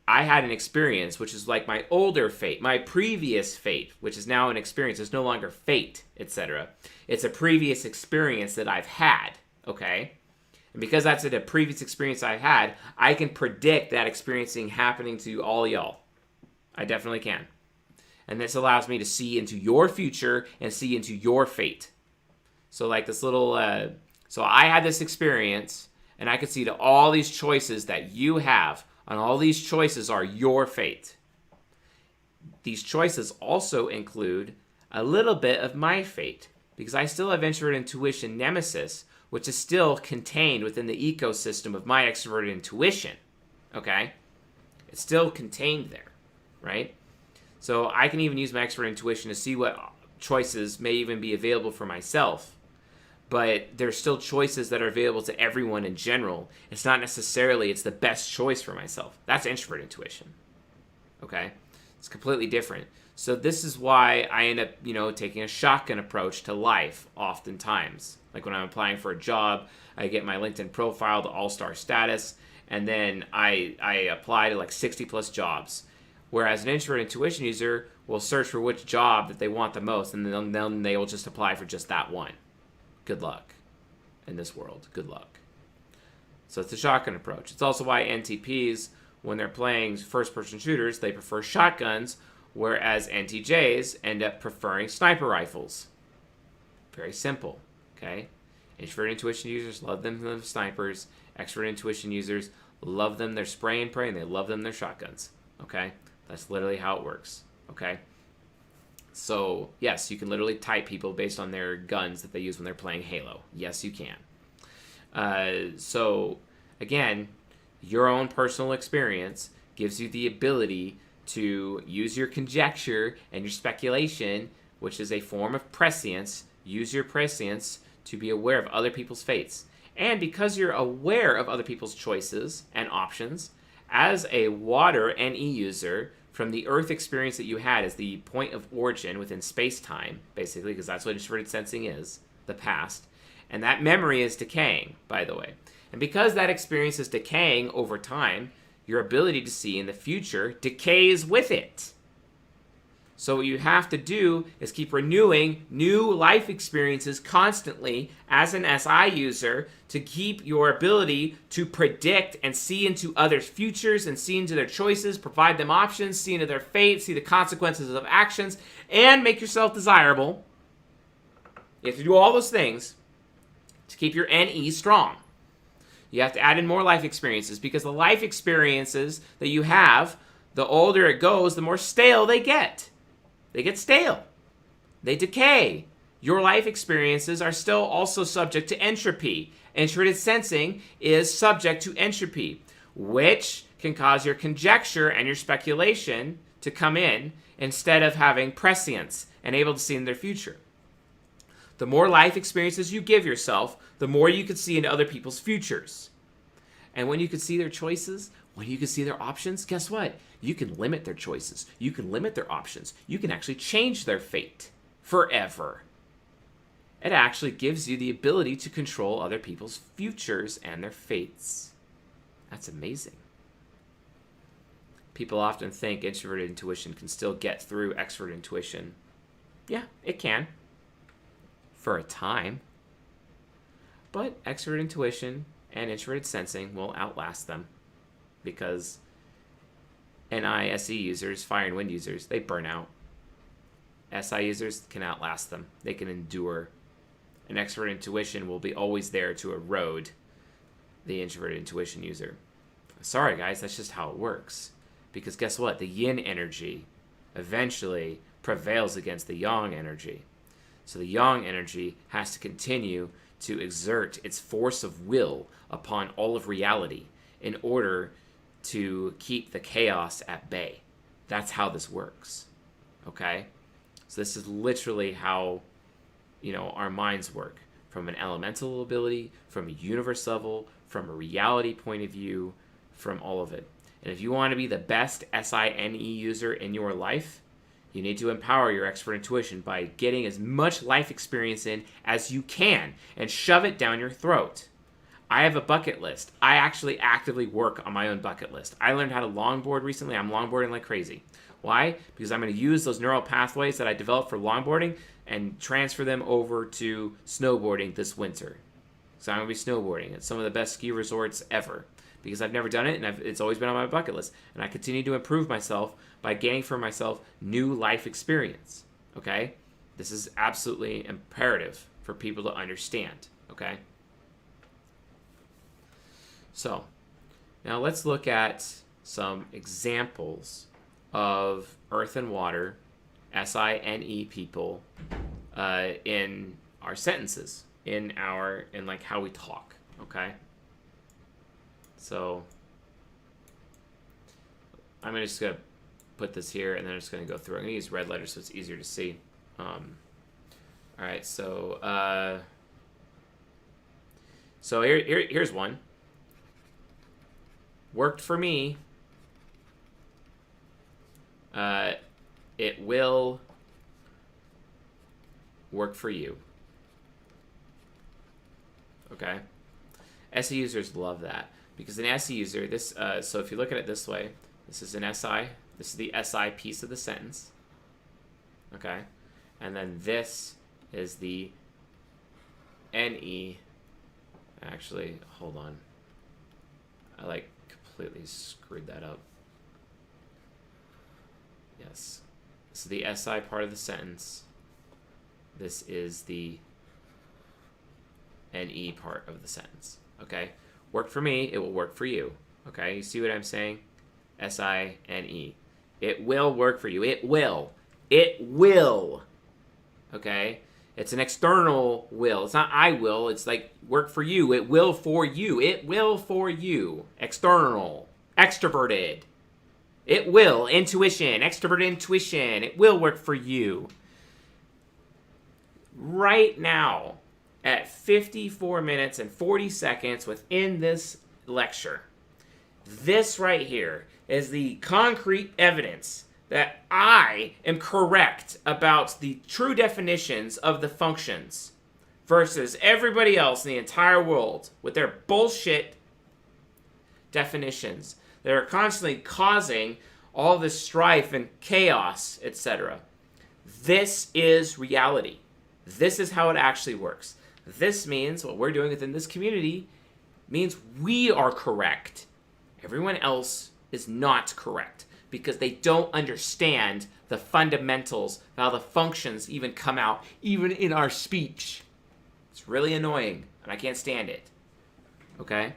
I had an experience, which is like my older fate, my previous fate, which is now an experience. It's no longer fate, etc. It's a previous experience that I've had, okay? And because that's a previous experience I've had, I can predict that experiencing happening to all y'all. I definitely can. And this allows me to see into your future and see into your fate. So like this little, so I had this experience, and I could see to all these choices that you have, and all these choices are your fate. These choices also include a little bit of my fate, because I still have introverted intuition nemesis, which is still contained within the ecosystem of my extroverted intuition, okay? It's still contained there, right? So I can even use my extroverted intuition to see what choices may even be available for myself. But there's still choices that are available to everyone in general. It's not necessarily it's the best choice for myself. That's introverted intuition. Okay? It's completely different. So this is why I end up, taking a shotgun approach to life oftentimes. Like when I'm applying for a job, I get my LinkedIn profile to all-star status, and then I apply to like 60 plus jobs. Whereas an introverted intuition user will search for which job that they want the most, and then they will just apply for just that one. Good luck in this world. Good luck. So it's a shotgun approach. It's also why NTPs, when they're playing first-person shooters, they prefer shotguns whereas NTJs end up preferring sniper rifles. Very simple, okay? Introverted intuition users love them snipers. Extroverted intuition users love them their spray and pray, and they love them their shotguns, okay? That's literally how it works, okay? So, yes, you can literally type people based on their guns that they use when they're playing Halo. Yes, you can. So, again, your own personal experience gives you the ability to use your conjecture and your speculation, which is a form of prescience. Use your prescience to be aware of other people's fates. And because you're aware of other people's choices and options, as a water NE user, from the Earth experience that you had as the point of origin within space-time, basically, because that's what introverted sensing is, the past, and that memory is decaying, by the way. And because that experience is decaying over time, your ability to see in the future decays with it. So what you have to do is keep renewing new life experiences constantly as an SI user to keep your ability to predict and see into others' futures and see into their choices, provide them options, see into their fate, see the consequences of actions, and make yourself desirable. You have to do all those things to keep your NE strong. You have to add in more life experiences because the life experiences that you have, the older it goes, the more stale they get. They get stale. They decay. Your life experiences are still also subject to entropy. Introverted sensing is subject to entropy, which can cause your conjecture and your speculation to come in instead of having prescience and able to see in their future. The more life experiences you give yourself, the more you can see into other people's futures. And when you can see their choices, when you can see their options, guess what? You can limit their choices. You can limit their options. You can actually change their fate forever. It actually gives you the ability to control other people's futures and their fates. That's amazing. People often think introverted intuition can still get through extroverted intuition. Yeah, it can. For a time. But extroverted intuition and introverted sensing will outlast them. Because NI-SE users, fire and wind users, they burn out. SI users can outlast them. They can endure. An extroverted intuition will be always there to erode the introverted intuition user. Sorry, guys, that's just how it works. Because guess what? The yin energy eventually prevails against the yang energy. So the yang energy has to continue to exert its force of will upon all of reality in order to keep the chaos at bay. That's how this works. Okay? So this is literally how, our minds work. From an elemental ability, from a universe level, from a reality point of view, from all of it. And if you want to be the best SINE user in your life, you need to empower your expert intuition by getting as much life experience in as you can and shove it down your throat. I have a bucket list. I actually actively work on my own bucket list. I learned how to longboard recently. I'm longboarding like crazy. Why? Because I'm going to use those neural pathways that I developed for longboarding and transfer them over to snowboarding this winter. So I'm going to be snowboarding at some of the best ski resorts ever. Because I've never done it, and it's always been on my bucket list. And I continue to improve myself by gaining for myself new life experience. Okay? This is absolutely imperative for people to understand. Okay? So, now let's look at some examples of earth and water, SINE people, in our sentences, in like how we talk. Okay? So, I'm just going to put this here, and then I'm just going to go through. I'm going to use red letters so it's easier to see. All right, so here's one. Worked for me. It will work for you. Okay? SE users love that. Because an SE user, so if you look at it this way, this is an SI. This is the SI piece of the sentence. Okay? And then this is the NE. Actually, hold on. I completely screwed that up. Yes. So the SI part of the sentence. This is the NE part of the sentence. Okay? Worked for me, it will work for you. Okay? You see what I'm saying? SINE. It will work for you. It will. It will. Okay? It's an external will. It's not I will. It's like work for you. It will for you. It will for you. External. Extroverted. It will. Intuition. Extroverted intuition. It will work for you. Right now, at 54 minutes and 40 seconds within this lecture, this right here is the concrete evidence that I am correct about the true definitions of the functions versus everybody else in the entire world with their bullshit definitions that are constantly causing all this strife and chaos, etc. This is reality. This is how it actually works. This means what we're doing within this community means we are correct. Everyone else is not correct because they don't understand the fundamentals of how the functions even come out, even in our speech. It's really annoying, and I can't stand it. Okay?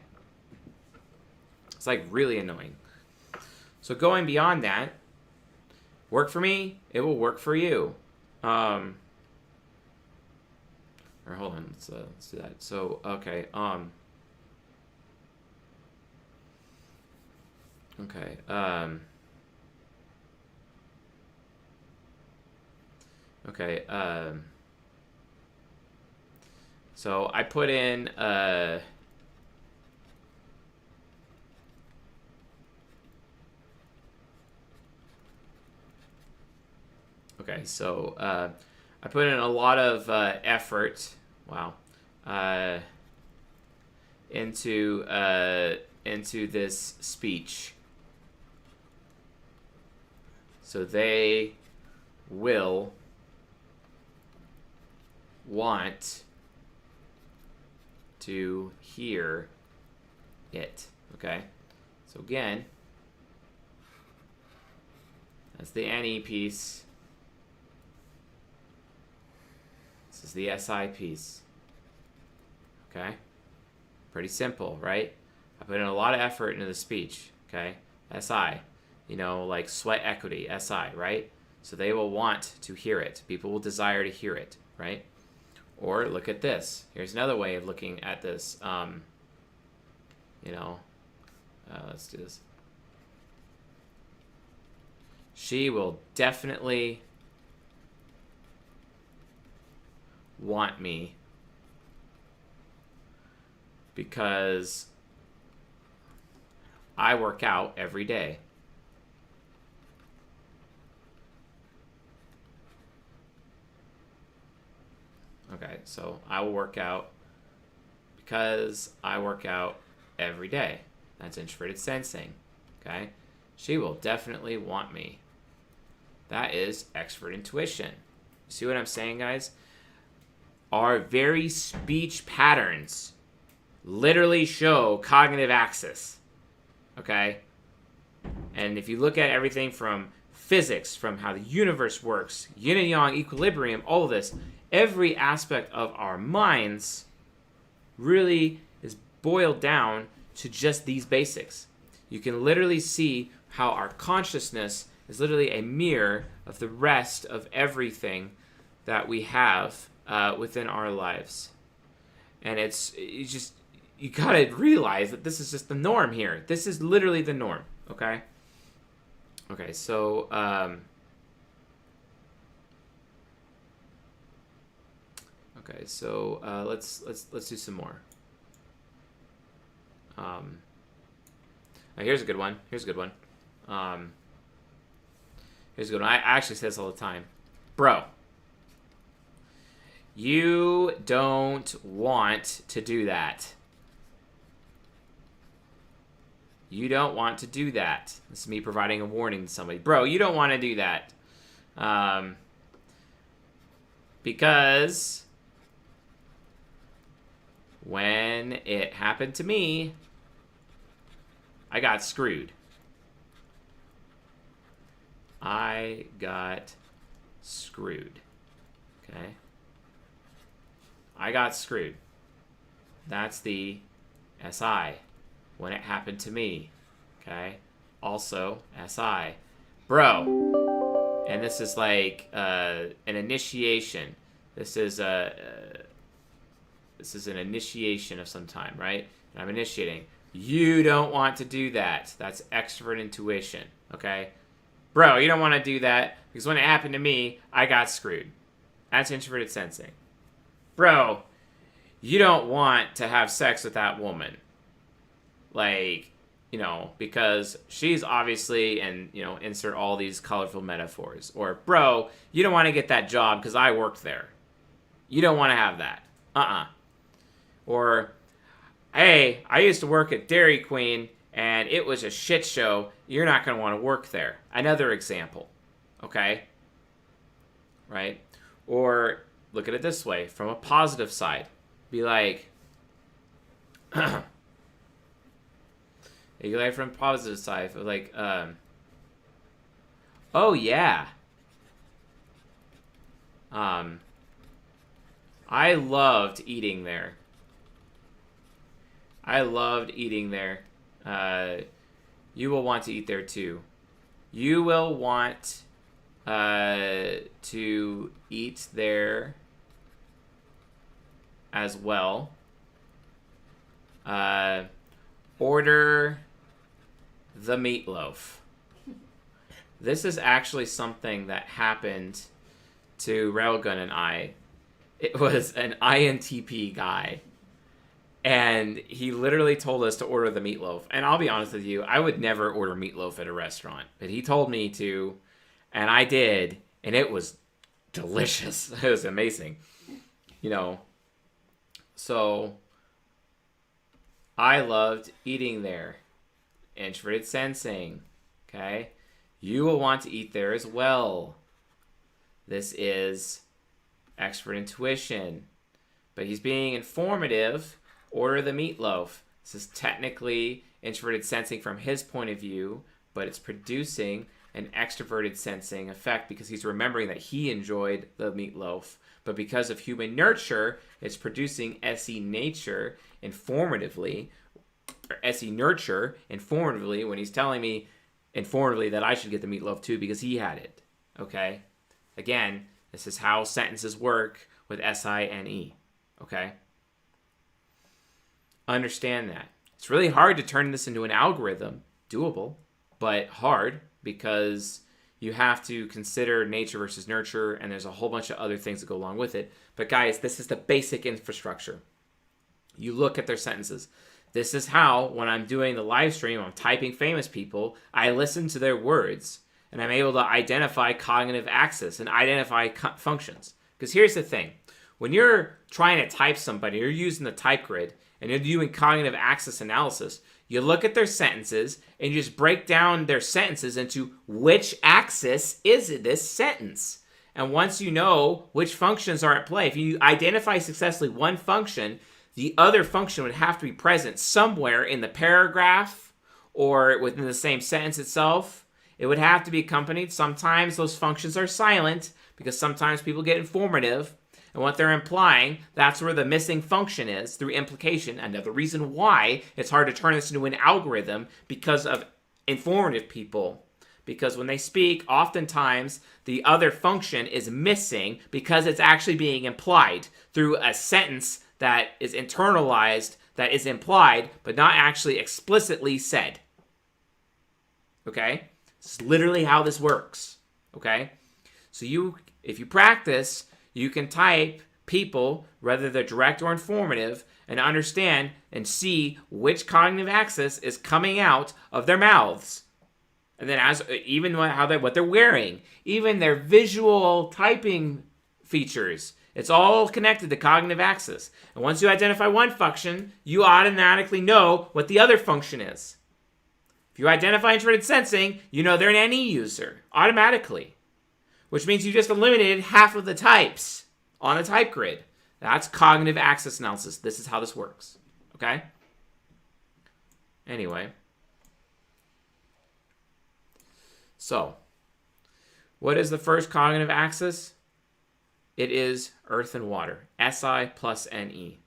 It's like really annoying. So going beyond that, work for me, it will work for you. Or hold on, let's do that. So okay, okay, okay, so I put in okay, so I put in a lot of effort. Wow. Into this speech. So they will want to hear it. Okay? So again, that's the NE piece. This is the SI piece. Okay? Pretty simple, right? I put in a lot of effort into the speech. Okay? SI. You know, like sweat equity. SI, right? So they will want to hear it. People will desire to hear it, right? Or look at this. Here's another way of looking at this. You know, let's do this. She will definitely want me because I work out every day. Okay, so I will work out because I work out every day. That's introverted sensing. Okay? She will definitely want me. That is extroverted intuition. See what I'm saying, guys? Our very speech patterns literally show cognitive axis. Okay? And if you look at everything from physics, from how the universe works, yin and yang, equilibrium, all of this, every aspect of our minds really is boiled down to just these basics. You can literally see how our consciousness is literally a mirror of the rest of everything that we have within our lives. And you gotta realize that this is just the norm here. This is literally the norm, okay? Okay, so let's do some more. Here's a good one. Here's a good one. I actually say this all the time. Bro, you don't want to do that. You don't want to do that. This is me providing a warning to somebody. Bro, you don't want to do that. Because when it happened to me, I got screwed. I got screwed. Okay? I got screwed. That's the SI. When it happened to me. Okay? Also, SI. Bro. And this is like an initiation. This is an initiation of some time, right? And I'm initiating. You don't want to do that. That's extrovert intuition. Okay? Bro, you don't want to do that because when it happened to me, I got screwed. That's introverted sensing. Bro, you don't want to have sex with that woman. Like, because she's obviously, and, insert all these colorful metaphors. Or, bro, you don't want to get that job because I worked there. You don't want to have that. Or, hey, I used to work at Dairy Queen and it was a shit show. You're not going to want to work there. Another example. Okay? Right? Or, look at it this way, from a positive side. Be like, you like from a positive side, like, oh yeah. I loved eating there. You will want to eat there too. You will want to eat there as well. Order the meatloaf. This is actually something that happened to Railgun and I. It was an INTP guy. And he literally told us to order the meatloaf. And I'll be honest with you, I would never order meatloaf at a restaurant. But he told me to, and I did. And it was delicious. It was amazing. So I loved eating there. Introverted sensing. Okay? You will want to eat there as well. This is extrovert intuition. But he's being informative. Order the meatloaf. This is technically introverted sensing from his point of view, but it's producing an extroverted sensing effect because he's remembering that he enjoyed the meatloaf. But because of human nurture, it's producing SE nature informatively, or SE nurture informatively when he's telling me informatively that I should get the meatloaf too because he had it. Okay? Again, this is how sentences work with SI and E. Okay? Understand that. It's really hard to turn this into an algorithm. Doable, but hard because you have to consider nature versus nurture, and there's a whole bunch of other things that go along with it. But guys, this is the basic infrastructure. You look at their sentences. This is how, when I'm doing the live stream, I'm typing famous people, I listen to their words, and I'm able to identify cognitive axis and identify functions. Because here's the thing. When you're trying to type somebody, you're using the type grid, and you're doing cognitive axis analysis, you look at their sentences, and you just break down their sentences into which axis is this sentence. And once you know which functions are at play, if you identify successfully one function, the other function would have to be present somewhere in the paragraph or within the same sentence itself. It would have to be accompanied. Sometimes those functions are silent because sometimes people get informative. And what they're implying, that's where the missing function is through implication. And the reason why it's hard to turn this into an algorithm because of informative people. Because when they speak, oftentimes the other function is missing because it's actually being implied through a sentence that is internalized, that is implied, but not actually explicitly said. Okay? It's literally how this works. Okay? So if you practice, you can type people, whether they're direct or informative, and understand and see which cognitive axis is coming out of their mouths. And then what they're wearing, even their visual typing features, it's all connected to cognitive axis. And once you identify one function, you automatically know what the other function is. If you identify introverted sensing, you know they're an NE user automatically. Which means you just eliminated half of the types on a type grid. That's cognitive axis analysis. This is how this works. Okay? Anyway. So, What is the first cognitive axis? It is earth and water. Si plus Ne.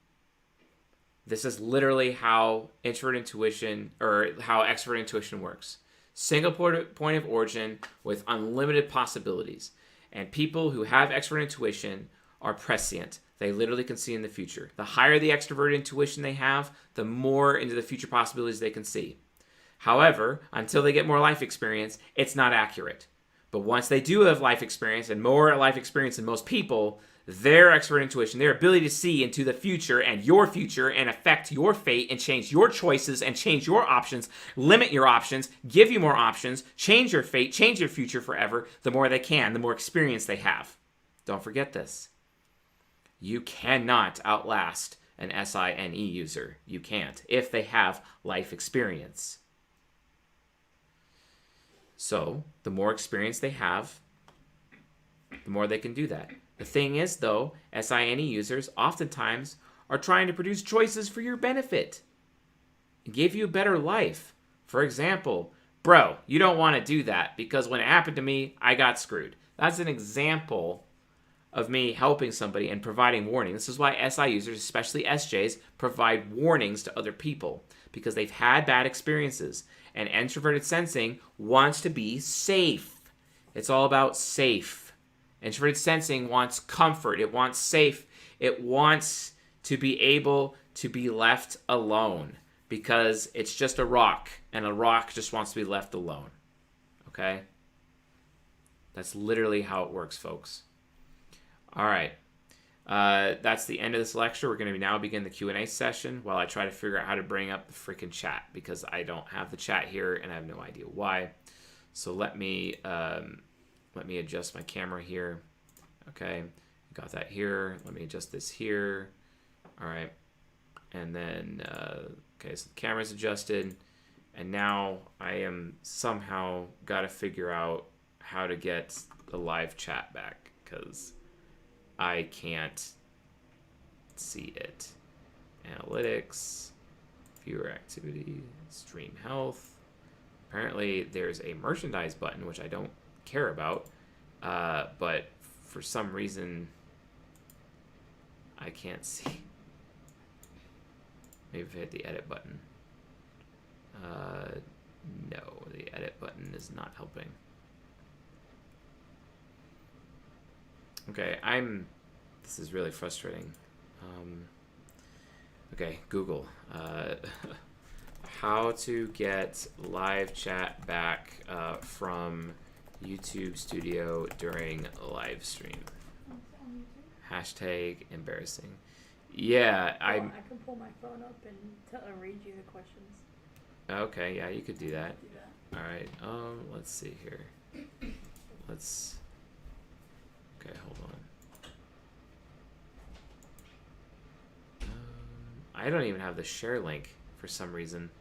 This is literally how introvert intuition, or how extrovert intuition works. Single point of origin with unlimited possibilities. And people who have extrovert intuition are prescient. They literally can see in the future. The higher the extroverted intuition they have, the more into the future possibilities they can see. However, until they get more life experience, it's not accurate. But once they do have life experience, and more life experience than most people, their extrovert intuition, their ability to see into the future and affect your fate and change your choices and change your options, limit your options, give you more options, change your fate, change your future forever, the more they can, the more experience they have. Don't forget this. You cannot outlast an SINE user. You can't, if they have life experience. So, the more experience they have, the more they can do that. The thing is, though, SINE users oftentimes are trying to produce choices for your benefit and give you a better life. For example, bro, you don't want to do that because when it happened to me, I got screwed. That's an example of me helping somebody and providing warning. This is why SI users, especially SJs, provide warnings to other people because they've had bad experiences. And introverted sensing wants to be safe. It's all about safe. Introverted sensing wants comfort. It wants safe. It wants to be able to be left alone because it's just a rock, and a rock just wants to be left alone. Okay? That's literally how it works, folks. All right. That's the end of this lecture. We're going to now begin the Q&A session while I try to figure out how to bring up the freaking chat because I don't have the chat here and I have no idea why. So let me adjust my camera here. Okay, got that here. Let me adjust this here. All right, and then okay, so the camera's adjusted, and now I am somehow got to figure out how to get the live chat back because I can't see it. Analytics, viewer activity, stream health. Apparently there's a merchandise button, which I don't care about, but for some reason I can't see. Maybe if I hit the edit button. No, the edit button is not helping. Okay, this is really frustrating. Okay, Google. How to get live chat back from YouTube Studio during a live stream. Hashtag embarrassing. Yeah, I can pull my phone up and read you the questions. Okay, yeah, you could do that. Do that. All right. Let's see here. Okay, hold on. I don't even have the share link for some reason.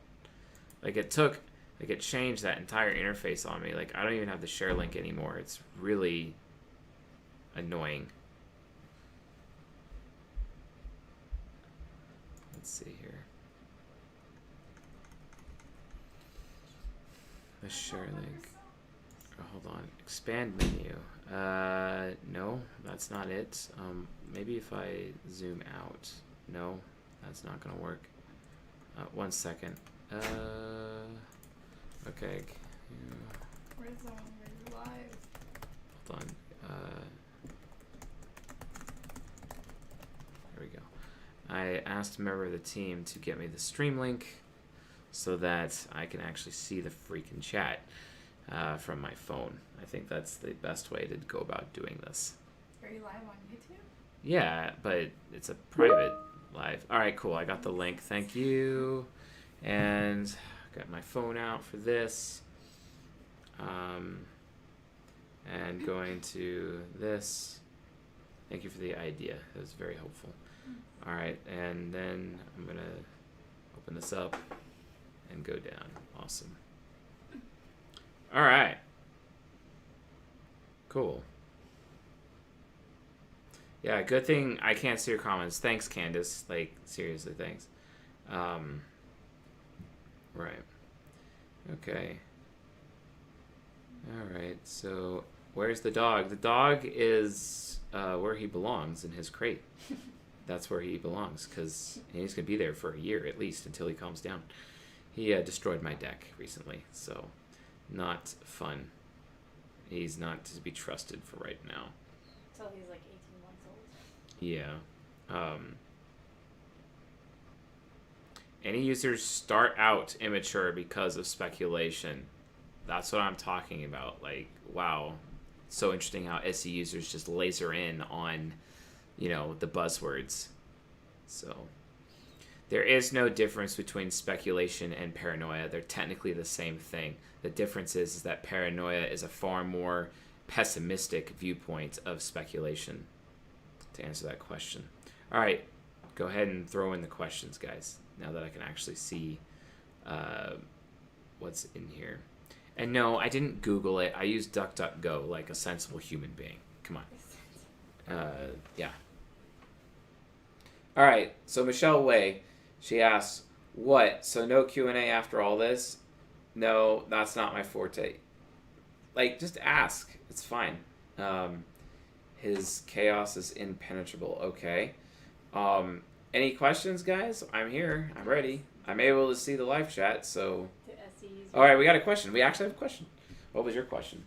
It changed that entire interface on me. I don't even have the share link anymore. It's really annoying. Let's see here. The share link. Oh, hold on. Expand menu. No, that's not it. Maybe if I zoom out. No, that's not gonna work. 1 second. Okay. Where's the one where you're live? Hold on. There we go. I asked a member of the team to get me the stream link so that I can actually see the freaking chat from my phone. I think that's the best way to go about doing this. Are you live on YouTube? Yeah, but it's a private live. All right, cool. I got the link. Thank you. And got my phone out for this. And going to this. Thank you for the idea. It was very helpful. All right, and then I'm going to open this up and go down. Awesome. All right. Cool. Yeah, good thing I can't see your comments. Thanks, Candace. Seriously, thanks. Right. Okay. All right, so Where's the dog? The dog is where he belongs, in his crate. That's where he belongs, because he's going to be there for a year at least until he calms down. He destroyed my deck recently, so not fun. He's not to be trusted for right now. Until he's like 18 months old. Yeah. Any users start out immature because of speculation. That's what I'm talking about. Like, wow. So interesting how SE users just laser in on, the buzzwords. So, there is no difference between speculation and paranoia. They're technically the same thing. The difference is that paranoia is a far more pessimistic viewpoint of speculation, to answer that question. All right, go ahead and throw in the questions, guys, now that I can actually see what's in here. And no, I didn't Google it. I used DuckDuckGo like a sensible human being. Come on. Yeah. All right, so Michelle Way, she asks, what? So no Q&A after all this? No, that's not my forte. Like, just ask. It's fine. His chaos is impenetrable. Okay. Any questions, guys? I'm here. I'm ready. I'm able to see the live chat, so... All right, we got a question. We actually have a question. What was your question?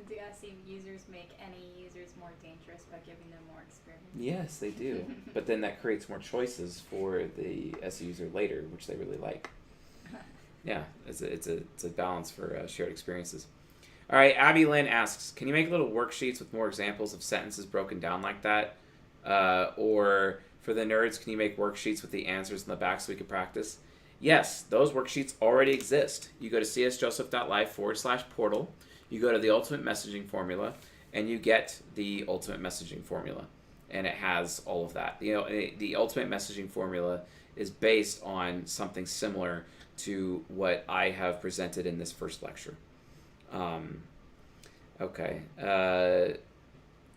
Do SE users make any users more dangerous by giving them more experience? Yes, they do. But then that creates more choices for the SE user later, which they really like. Yeah, it's a balance for shared experiences. All right, Abby Lynn asks, can you make little worksheets with more examples of sentences broken down like that? Or for the nerds, can you make worksheets with the answers in the back so we can practice? Yes, those worksheets already exist. You go to csjoseph.live/portal. You go to the ultimate messaging formula, and you get the ultimate messaging formula. And it has all of that. The ultimate messaging formula is based on something similar to what I have presented in this first lecture. Okay.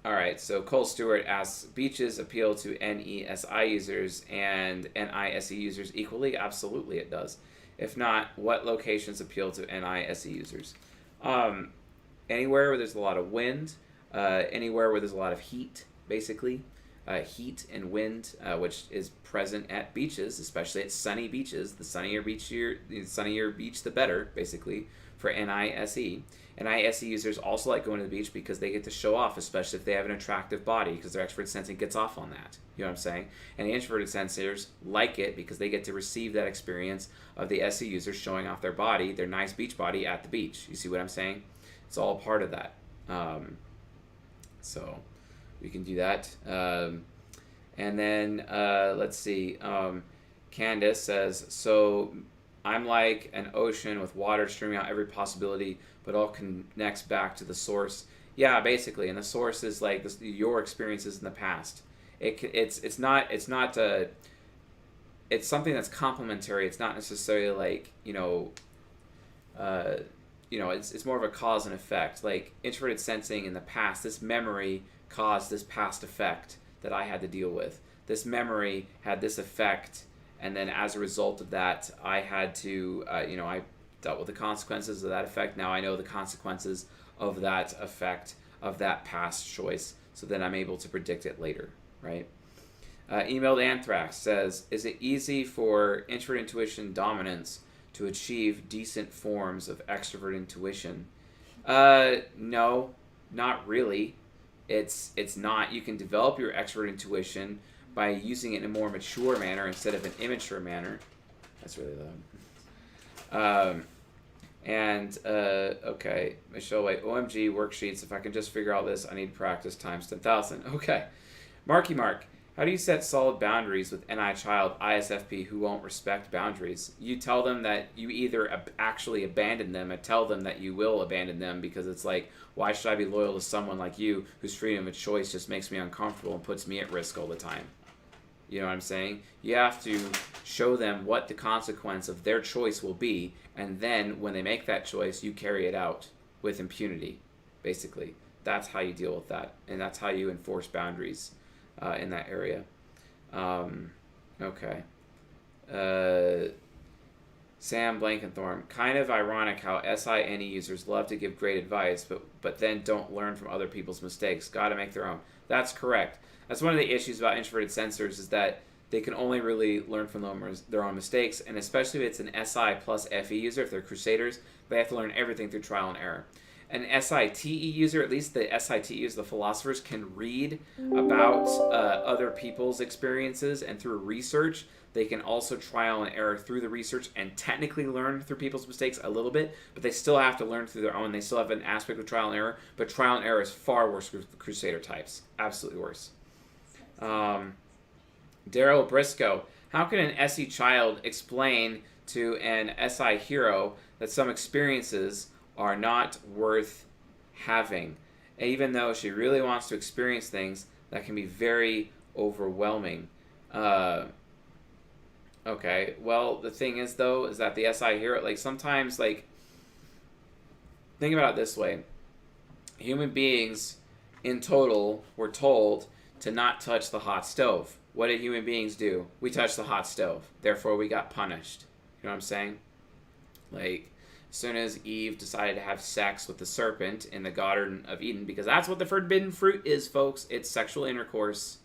All right, so Cole Stewart asks, beaches appeal to NESI users and NISE users equally? Absolutely it does. If not, what locations appeal to NISE users? Anywhere where there's a lot of wind, anywhere where there's a lot of heat, basically. Heat and wind, which is present at beaches, especially at sunny beaches. The sunnier beach, the better, basically, for NISE. NISE users also like going to the beach because they get to show off, especially if they have an attractive body, because their extroverted sensing gets off on that. You know what I'm saying? And the introverted sensors like it because they get to receive that experience of the SE users showing off their body, their nice beach body at the beach. You see what I'm saying? It's all part of that. So we can do that. And then let's see. Candace says, so I'm like an ocean with water streaming out every possibility, but all connects back to the source. Yeah, basically, and the source is like your experiences in the past. It's something that's complementary. It's not necessarily like it's more of a cause and effect. Like introverted sensing in the past, this memory caused this past effect that I had to deal with. This memory had this effect, and then as a result of that, I had to I dealt with the consequences of that effect. Now I know the consequences of that effect of that past choice, so then I'm able to predict it later, right? Emailed Anthrax says, is it easy for introvert intuition dominance to achieve decent forms of extrovert intuition? No, not really. It's not. You can develop your extrovert intuition by using it in a more mature manner instead of an immature manner. That's really loud. Okay, Michelle White, OMG worksheets. If I can just figure out this, I need practice times 10,000. Okay. Marky Mark, how do you set solid boundaries with NI child ISFP who won't respect boundaries? You tell them that you either actually abandon them and tell them that you will abandon them because it's like, why should I be loyal to someone like you whose freedom of choice just makes me uncomfortable and puts me at risk all the time? You know what I'm saying? You have to show them what the consequence of their choice will be, and then when they make that choice, you carry it out with impunity, basically. That's how you deal with that, and that's how you enforce boundaries in that area. Okay. Sam Blankenthorne, kind of ironic how SINE users love to give great advice, but then don't learn from other people's mistakes. Got to make their own. That's correct. That's one of the issues about introverted sensors is that they can only really learn from their own mistakes, and especially if it's an SI plus FE user, if they're crusaders, they have to learn everything through trial and error. An SITE user, at least the SITE users, the philosophers, can read about other people's experiences, and through research, they can also trial and error through the research and technically learn through people's mistakes a little bit, but they still have to learn through their own. They still have an aspect of trial and error, but trial and error is far worse for crusader types. Absolutely worse. Daryl Briscoe, how can an SE child explain to an SI hero that some experiences are not worth having, even though she really wants to experience things that can be very overwhelming? Okay, well, the thing is, though, is that the SI hero, like, sometimes, like, think about it this way. Human beings, in total, were told to not touch the hot stove. What did human beings do? We touched the hot stove. Therefore, we got punished. You know what I'm saying? Like, as soon as Eve decided to have sex with the serpent in the Garden of Eden, because that's what the forbidden fruit is, folks. It's sexual intercourse.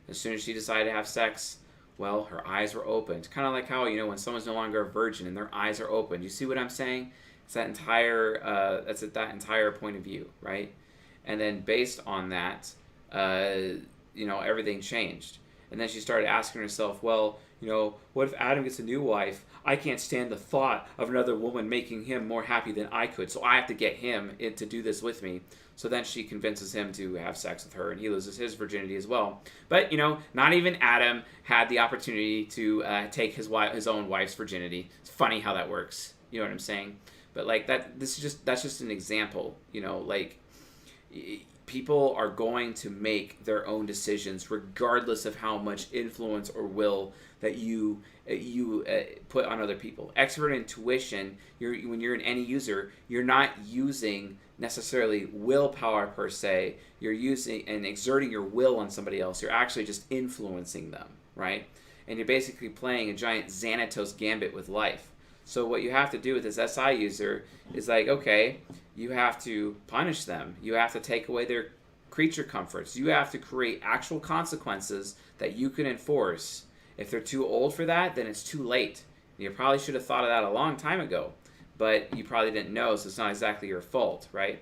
As soon as she decided to have sex, well, her eyes were opened. Kind of like how, when someone's no longer a virgin and their eyes are opened. You see what I'm saying? It's that entire point of view, right? And then based on that, everything changed. And then she started asking herself, well, what if Adam gets a new wife? I can't stand the thought of another woman making him more happy than I could, so I have to get him to do this with me. So then she convinces him to have sex with her, and he loses his virginity as well. But, not even Adam had the opportunity to take his own wife's virginity. It's funny how that works. You know what I'm saying? But, like, that's just an example. People are going to make their own decisions regardless of how much influence or will that you put on other people. Extroverted intuition, when you're an any user, you're not using necessarily willpower per se. You're using and exerting your will on somebody else. You're actually just influencing them, right? And you're basically playing a giant Xanatos gambit with life. So what you have to do with this SI user is like, okay, you have to punish them. You have to take away their creature comforts. You have to create actual consequences that you can enforce. If they're too old for that, then it's too late. You probably should have thought of that a long time ago, but you probably didn't know, so it's not exactly your fault, right?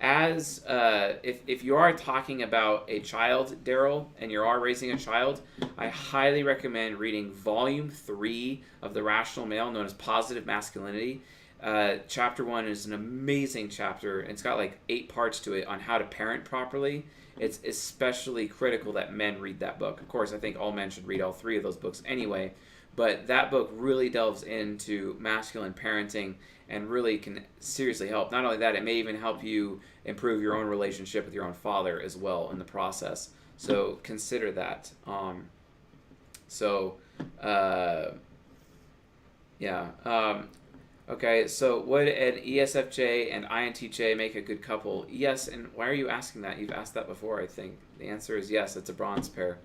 If you are talking about a child, Daryl, and you are raising a child, I highly recommend reading Volume 3 of The Rational Male, known as Positive Masculinity. Chapter 1 is an amazing chapter. It's got like 8 parts to it on how to parent properly. It's especially critical that men read that book. Of course, I think all men should read all 3 of those books anyway, but that book really delves into masculine parenting and really can seriously help. Not only that, it may even help you improve your own relationship with your own father as well in the process. So consider that. Okay, so would an ESFJ and INTJ make a good couple? Yes, and why are you asking that? You've asked that before, I think. The answer is yes, it's a bronze pair.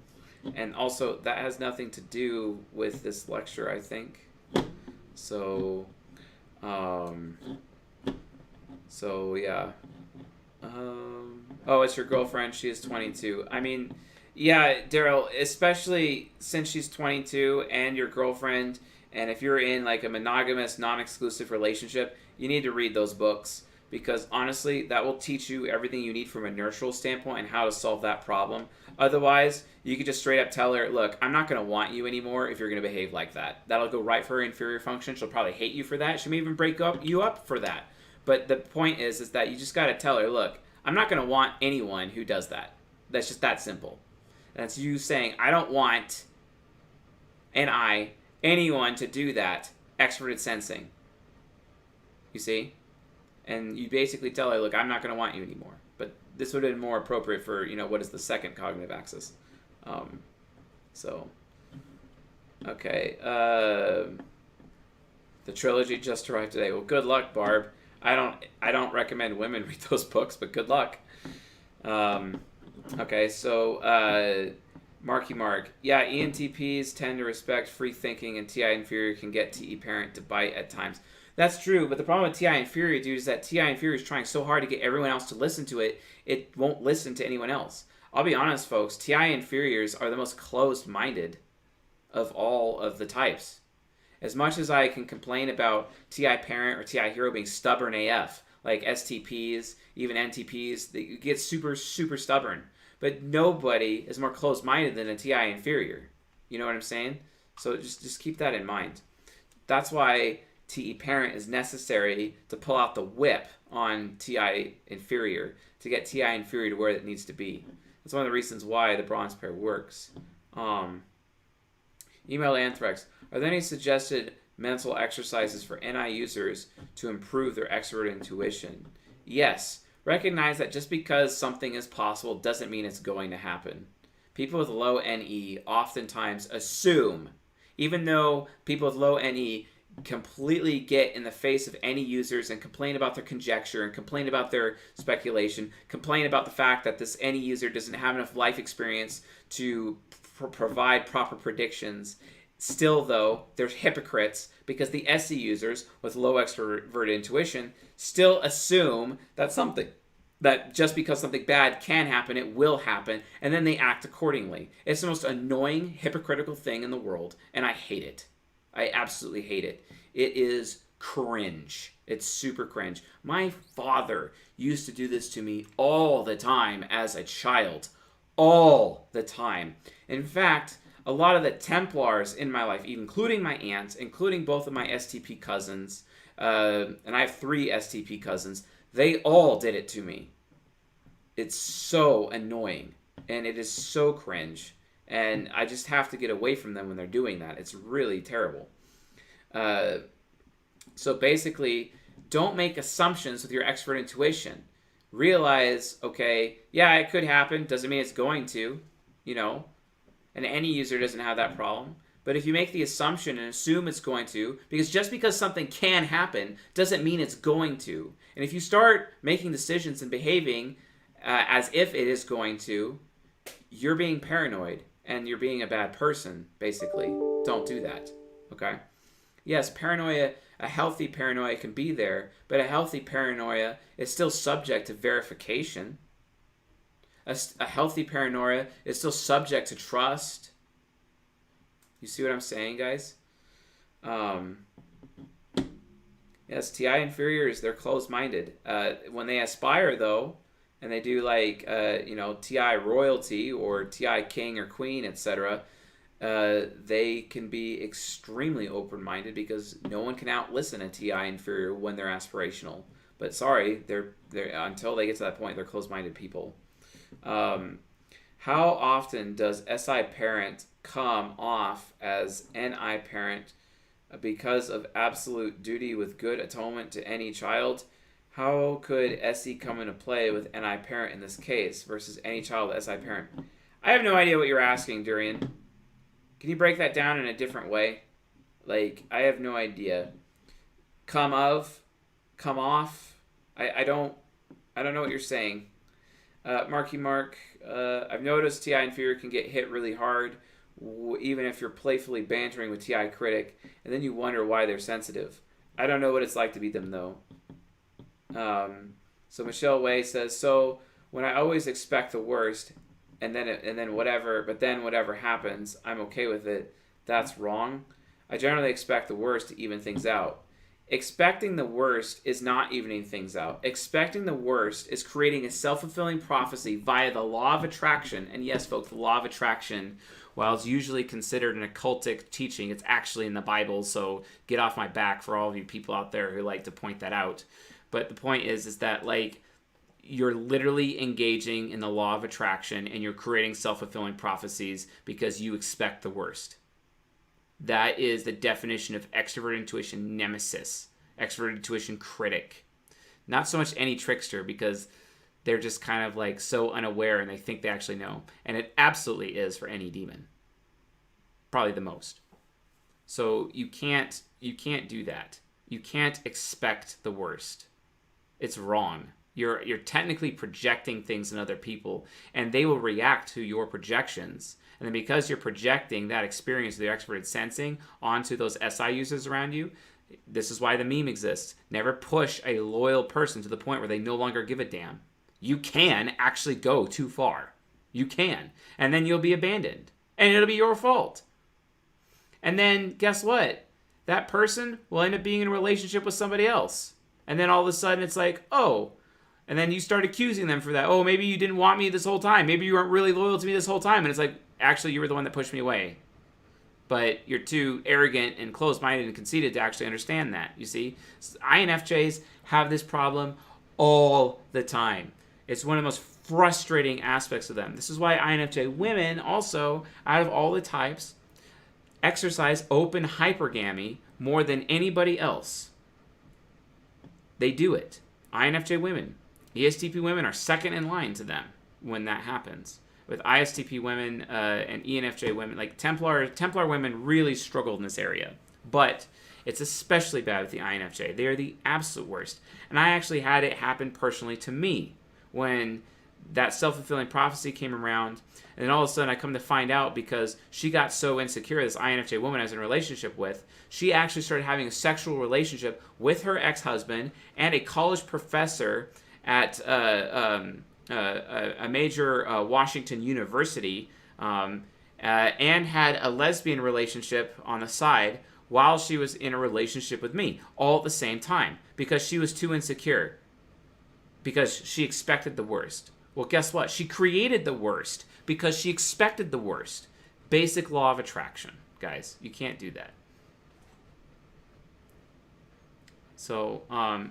And also, that has nothing to do with this lecture, I think. So, yeah. It's your girlfriend. She is 22. I mean, yeah, Daryl, especially since she's 22 and your girlfriend, and if you're in like a monogamous, non-exclusive relationship, you need to read those books because honestly, that will teach you everything you need from a nurtural standpoint and how to solve that problem. Otherwise, you could just straight up tell her, look, I'm not going to want you anymore if you're going to behave like that. That'll go right for her inferior function. She'll probably hate you for that. She may even break you up for that. But the point is that you just got to tell her, look, I'm not going to want anyone who does that. That's just that simple. That's you saying, I don't want anyone to do that. Extroverted sensing. You see? And you basically tell her, look, I'm not going to want you anymore. But this would have been more appropriate for, what is the second cognitive axis. Okay. The trilogy just arrived today. Well, good luck, Barb. I don't recommend women read those books, but good luck. Okay, so Marky Mark. Yeah, ENTPs tend to respect free thinking, and TI inferior can get TE parent to bite at times. That's true, but the problem with TI inferior, dude, is that TI inferior is trying so hard to get everyone else to listen to it, it won't listen to anyone else. I'll be honest, folks, TI inferiors are the most closed-minded of all of the types. As much as I can complain about TI parent or TI hero being stubborn AF, like STPs, even NTPs, they get super, super stubborn. But nobody is more closed-minded than a TI inferior. You know what I'm saying? So just keep that in mind. That's why TE parent is necessary to pull out the whip on TI inferior, to get TI inferior to where it needs to be. That's one of the reasons why the bronze pair works. Email Anthrax. Are there any suggested mental exercises for NI users to improve their extroverted intuition? Yes. Recognize that just because something is possible doesn't mean it's going to happen. People with low NE oftentimes assume, even though people with low NE completely get in the face of any users and complain about their conjecture and complain about their speculation, complain about the fact that this any user doesn't have enough life experience to provide proper predictions. Still, though, they're hypocrites because the SE users with low extroverted intuition still assume that just because something bad can happen, it will happen, and then they act accordingly. It's the most annoying, hypocritical thing in the world, and I hate it. I absolutely hate it. It is cringe. It's super cringe. My father used to do this to me all the time as a child. All the time. In fact, a lot of the Templars in my life, including my aunts, including both of my STP cousins, and I have 3 STP cousins, they all did it to me. It's so annoying, and it is so cringe, and I just have to get away from them when they're doing that. It's really terrible. So basically, don't make assumptions with your expert intuition. Realize, okay, yeah, it could happen. Doesn't mean it's going to, you know. And any user doesn't have that problem. But if you make the assumption and assume it's going to, because just because something can happen doesn't mean it's going to. And if you start making decisions and behaving as if it is going to, you're being paranoid and you're being a bad person, basically. Don't do that, okay? Yes, paranoia, a healthy paranoia can be there, but a healthy paranoia is still subject to verification. A healthy paranoia is still subject to trust. You see what I'm saying, guys? Yes, TI inferiors, they're closed-minded. When they aspire, though, and they do like, TI royalty or TI king or queen, etc., they can be extremely open-minded because no one can out-listen a TI inferior when they're aspirational. But sorry, they're until they get to that point, they're closed-minded people. How often does SI parent come off as NI parent because of absolute duty with good atonement to any child? How could SE come into play with NI parent in this case versus any child with SI parent? I have no idea what you're asking, Durian. Can you break that down in a different way? Like, I have no idea. Come off? I don't know what you're saying. Marky Mark, I've noticed TI inferior can get hit really hard, even if you're playfully bantering with TI critic, and then you wonder why they're sensitive. I don't know what it's like to be them, though. So Michelle Way says, so when I always expect the worst, and then whatever happens, I'm okay with it. That's wrong. I generally expect the worst to even things out. Expecting the worst is not evening things out. Expecting the worst is creating a self-fulfilling prophecy via the law of attraction. And yes, folks, the law of attraction, while it's usually considered an occultic teaching, it's actually in the Bible, so get off my back for all of you people out there who like to point that out. But the point is that, like, you're literally engaging in the law of attraction and you're creating self-fulfilling prophecies because you expect the worst. That is the definition of extroverted intuition nemesis, extroverted intuition critic. Not so much any trickster because they're just kind of like so unaware and they think they actually know. And it absolutely is for any demon. Probably the most. So you can't do that. You can't expect the worst. It's wrong. You're technically projecting things in other people, and they will react to your projections. And then because you're projecting that experience of the extroverted sensing onto those SI users around you, this is why the meme exists. Never push a loyal person to the point where they no longer give a damn. You can actually go too far. You can. And then you'll be abandoned. And it'll be your fault. And then guess what? That person will end up being in a relationship with somebody else. And then all of a sudden it's like, oh. And then you start accusing them for that. Oh, maybe you didn't want me this whole time. Maybe you weren't really loyal to me this whole time. And it's like, actually, you were the one that pushed me away. But you're too arrogant and closed-minded and conceited to actually understand that, you see? INFJs have this problem all the time. It's one of the most frustrating aspects of them. This is why INFJ women also, out of all the types, exercise open hypergamy more than anybody else. They do it. INFJ women. ESTP women are second in line to them when that happens. With ISTP women and ENFJ women, like Templar women really struggled in this area. But it's especially bad with the INFJ. They are the absolute worst. And I actually had it happen personally to me when that self-fulfilling prophecy came around. And then all of a sudden I come to find out, because she got so insecure, this INFJ woman I was in a relationship with, she actually started having a sexual relationship with her ex-husband and a college professor at a major Washington University, and had a lesbian relationship on the side while she was in a relationship with me, all at the same time, because she was too insecure, because she expected the worst. Well, guess what? She created the worst because she expected the worst. Basic law of attraction, guys. You can't do that. So,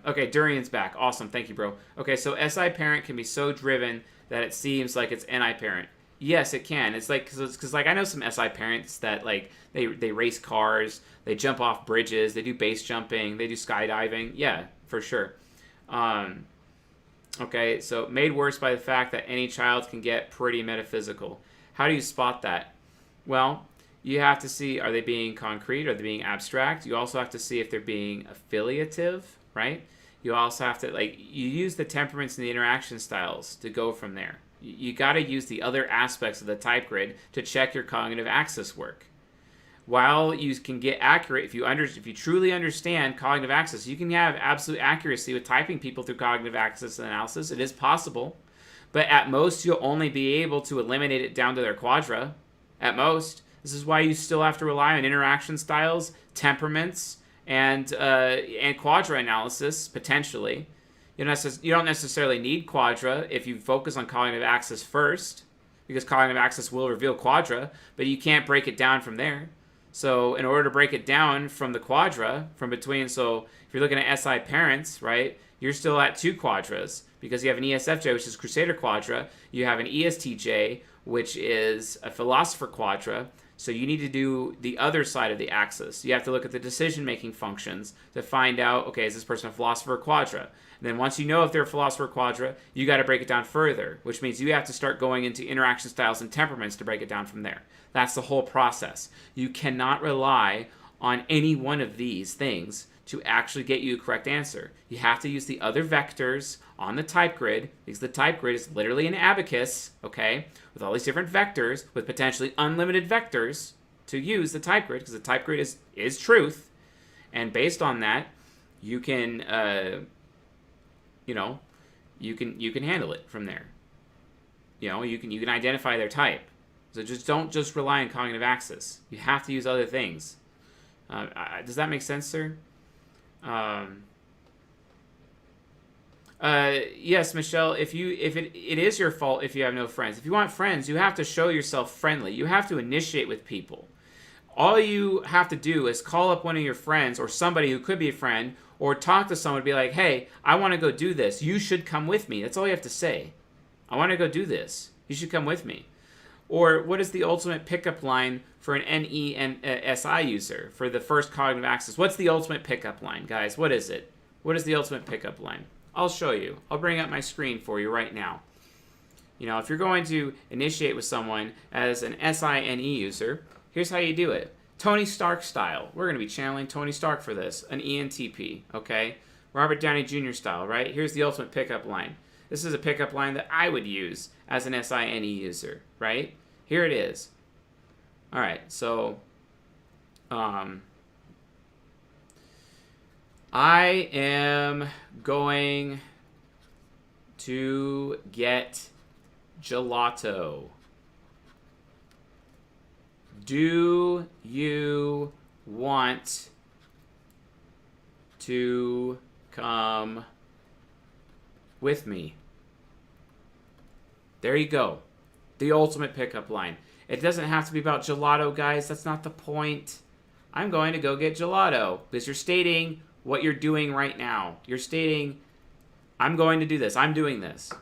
okay, Durian's back. Awesome. Thank you, bro. Okay, so SI parent can be so driven that it seems like it's NI parent. Yes, it can. It's like, because like I know some SI parents that like they race cars, they jump off bridges, they do base jumping, they do skydiving. Yeah, for sure. Okay, so made worse by the fact that any child can get pretty metaphysical. How do you spot that? Well, you have to see, are they being concrete? Are they being abstract? You also have to see if they're being affiliative, right? You also have to, like, you use the temperaments and the interaction styles to go from there. You got to use the other aspects of the type grid to check your cognitive axis work. While you can get accurate, if you truly understand cognitive axis, you can have absolute accuracy with typing people through cognitive axis analysis. It is possible. But at most, you'll only be able to eliminate it down to their quadra. At most. This is why you still have to rely on interaction styles, temperaments, and quadra analysis, potentially. You don't necessarily need quadra if you focus on cognitive axis first, because cognitive axis will reveal quadra, but you can't break it down from there. So in order to break it down from the quadra, so if you're looking at SI parents, right, you're still at 2 quadras, because you have an ESFJ, which is Crusader quadra, you have an ESTJ, which is a philosopher quadra. So you need to do the other side of the axis. You have to look at the decision-making functions to find out, okay, is this person a philosopher quadra? And then once you know if they're a philosopher quadra, you got to break it down further, which means you have to start going into interaction styles and temperaments to break it down from there. That's the whole process. You cannot rely on any one of these things to actually get you a correct answer. You have to use the other vectors on the type grid, because the type grid is literally an abacus, okay, with all these different vectors, with potentially unlimited vectors to use the type grid, because the type grid is truth, and based on that, you can, you can handle it from there. You can identify their type. So don't just rely on cognitive axis. You have to use other things. Does that make sense, sir? Yes, Michelle, if it is your fault if you have no friends. If you want friends, you have to show yourself friendly. You have to initiate with people. All you have to do is call up one of your friends or somebody who could be a friend, or talk to someone and be like, hey, I want to go do this. You should come with me. That's all you have to say. I want to go do this. You should come with me. Or what is the ultimate pickup line for an NE and SI user for the first cognitive axis? What's the ultimate pickup line, guys? What is it? What is the ultimate pickup line? I'll show you. I'll bring up my screen for you right now. If you're going to initiate with someone as an SINE user, here's how you do it. Tony Stark style. We're going to be channeling Tony Stark for this. An ENTP, okay? Robert Downey Jr. style, right? Here's the ultimate pickup line. This is a pickup line that I would use as an SINE user, right? Here it is. All right, so I am going to get gelato. Do you want to come with me? There you go. The ultimate pickup line. It doesn't have to be about gelato, guys. That's not the point. I'm going to go get gelato. Because you're stating what you're doing right now. You're stating, I'm going to do this. I'm doing this.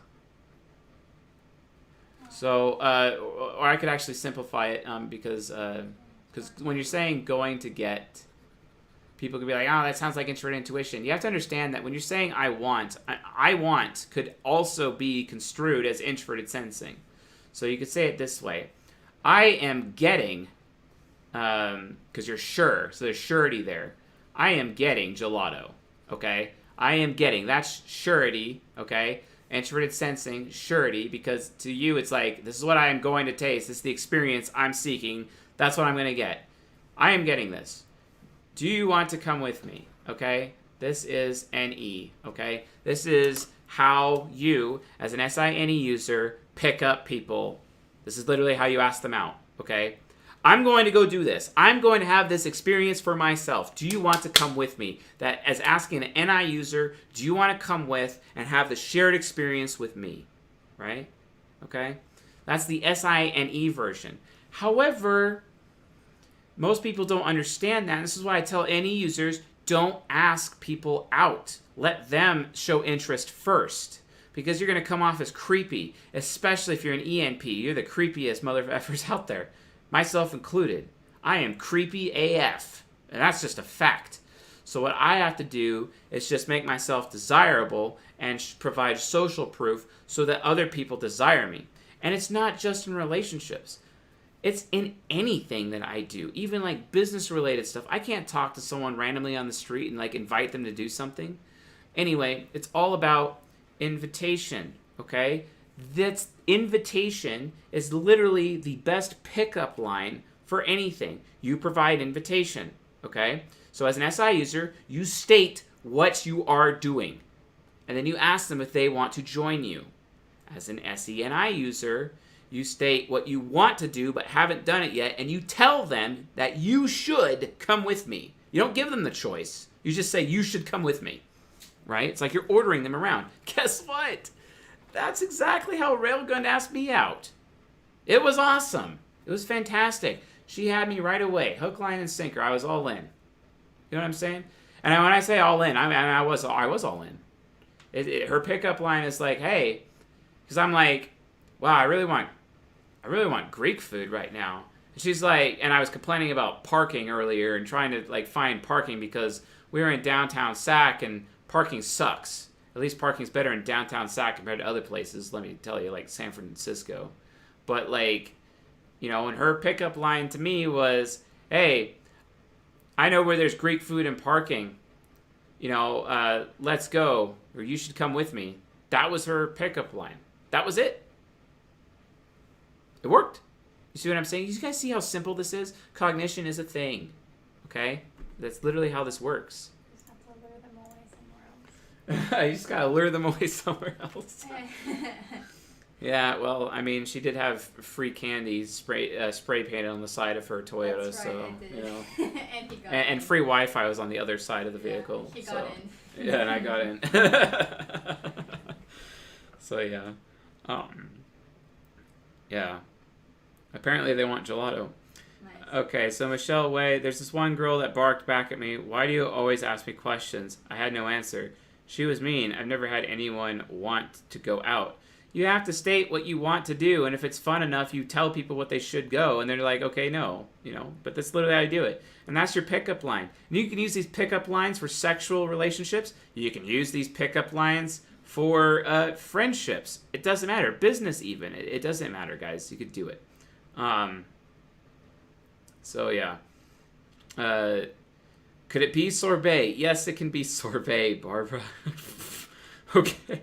So, or I could actually simplify it because when you're saying going to get, people could be like, oh, that sounds like introverted intuition. You have to understand that when you're saying I want could also be construed as introverted sensing. So you could say it this way. I am getting, because you're sure, so there's surety there. I am getting gelato, okay? I am getting, that's surety, okay? Introverted sensing, surety, because to you it's like, this is what I am going to taste. This is the experience I'm seeking. That's what I'm going to get. I am getting this. Do you want to come with me? Okay? This is NE, okay? This is how you, as an SINE user, pick up people. This is literally how you ask them out, okay? I'm going to go do this. I'm going to have this experience for myself. Do you want to come with me? That as asking an NI user, do you want to come with and have the shared experience with me? Right? Okay? That's the SINE version. However, most people don't understand that. And this is why I tell NE users, don't ask people out. Let them show interest first. Because you're going to come off as creepy, especially if you're an ENP. You're the creepiest mother effers out there. Myself included. I am creepy AF. And that's just a fact. So what I have to do is just make myself desirable and provide social proof so that other people desire me. And it's not just in relationships. It's in anything that I do. Even like business related stuff. I can't talk to someone randomly on the street and like invite them to do something. Anyway, it's all about invitation. Okay? That's invitation is literally the best pickup line for anything. You provide invitation, okay? So as an SI user, you state what you are doing, and then you ask them if they want to join you. As an SENI user, you state what you want to do but haven't done it yet, and you tell them that you should come with me. You don't give them the choice. You just say, you should come with me, right? It's like you're ordering them around. Guess what? That's exactly how Railgun asked me out. It was awesome. It was fantastic. She had me right away. Hook, line, and sinker. I was all in. You know what I'm saying? And when I say all in, I was all in. Her pickup line is like, hey, because I'm like, wow, I really want Greek food right now. And she's like, and I was complaining about parking earlier and trying to like find parking because we were in downtown Sac and parking sucks. At least parking's better in downtown Sac compared to other places, let me tell you, like San Francisco. But, like, you know, and her pickup line to me was, hey, I know where there's Greek food and parking. You know, let's go, or you should come with me. That was her pickup line. That was it. It worked. You see what I'm saying? You guys see how simple this is? Cognition is a thing, okay? That's literally how this works. You just gotta lure them away somewhere else. Yeah, well, I mean, she did have free candy spray painted on the side of her Toyota, That's right, so I did. you know, and he got and free Wi-Fi was on the other side of the vehicle. He so. got in. Yeah, and I got in. So yeah, yeah. Apparently they want gelato. Nice. Okay, so Michelle Way, there's this one girl that barked back at me. Why do you always ask me questions? I had no answer. She was mean. I've never had anyone want to go out. You have to state what you want to do, and if it's fun enough, you tell people what they should go, and they're like, okay, no, you know, but that's literally how you do it. And that's your pickup line. And you can use these pickup lines for sexual relationships. You can use these pickup lines for friendships. It doesn't matter. Business even. It doesn't matter, guys. You could do it. So, yeah. Could it be sorbet? Yes, it can be sorbet, Barbara. Okay.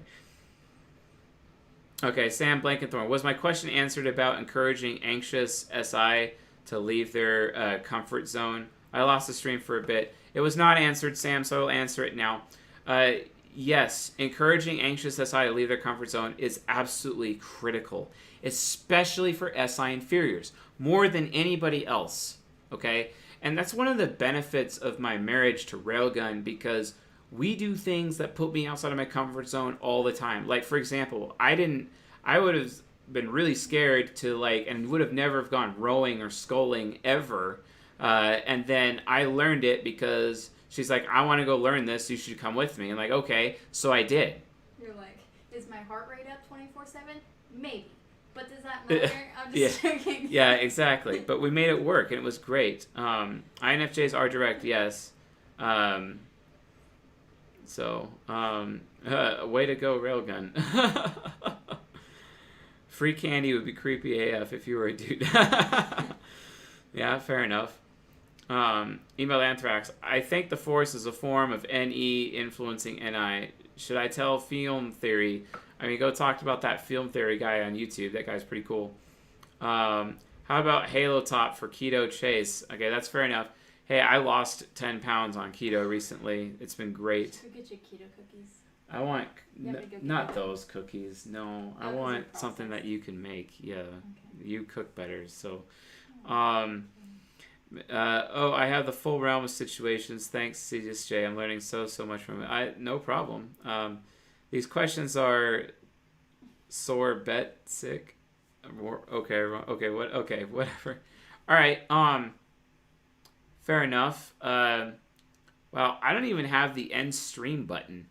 Okay, Sam Blankenthorne. Was my question answered about encouraging anxious SI to leave their comfort zone? I lost the stream for a bit. It was not answered, Sam, so I'll answer it now. Yes, encouraging anxious SI to leave their comfort zone is absolutely critical, especially for SI inferiors, more than anybody else, okay? And that's one of the benefits of my marriage to Railgun, because we do things that put me outside of my comfort zone all the time. Like, for example, I would have been really scared to, like, and would have never have gone rowing or sculling ever. And then I learned it because she's like, I want to go learn this, you should come with me. I'm like, okay, so I did. You're like, is my heart rate up 24/7? Maybe. But does that matter? I'm just joking. Yeah, exactly. But we made it work, and it was great. INFJs are direct, yes. Way to go, Railgun. Free candy would be creepy AF if you were a dude. Yeah, fair enough. Email Anthrax. I think the force is a form of NE influencing NI. Should I tell film theory? I mean, go talk about that film theory guy on YouTube. That guy's pretty cool. How about Halo Top for keto chase? Okay, that's fair enough. Hey, I lost 10 pounds on keto recently. It's been great. Go get your keto cookies. I want not keto. those cookies. No, I want something that you can make. Yeah, okay. You cook better. So, I have the full realm of situations. Thanks, CSJ. I'm learning so much from it. No problem. These questions are sore bet sick. Okay, whatever. All right. Fair enough. Well, I don't even have the end stream button.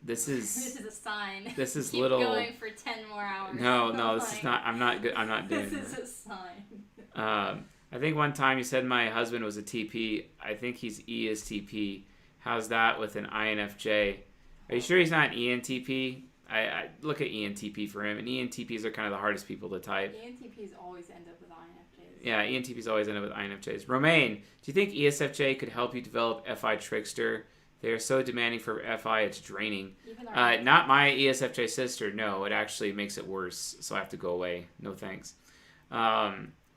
This is a sign. This is Keep little. going for 10 more hours. No, this is not. I'm not good. I'm not doing This that. is a sign. I think one time you said my husband was a TP. I think he's ESTP. How's that with an INFJ? Are you sure he's not an ENTP? I look at ENTP for him, and ENTPs are kind of the hardest people to type. ENTPs always end up with INFJs. Yeah, ENTPs always end up with INFJs. Romaine, do you think ESFJ could help you develop FI Trickster? They are so demanding for FI, it's draining. Not my ESFJ sister. No, it actually makes it worse, so I have to go away. No thanks.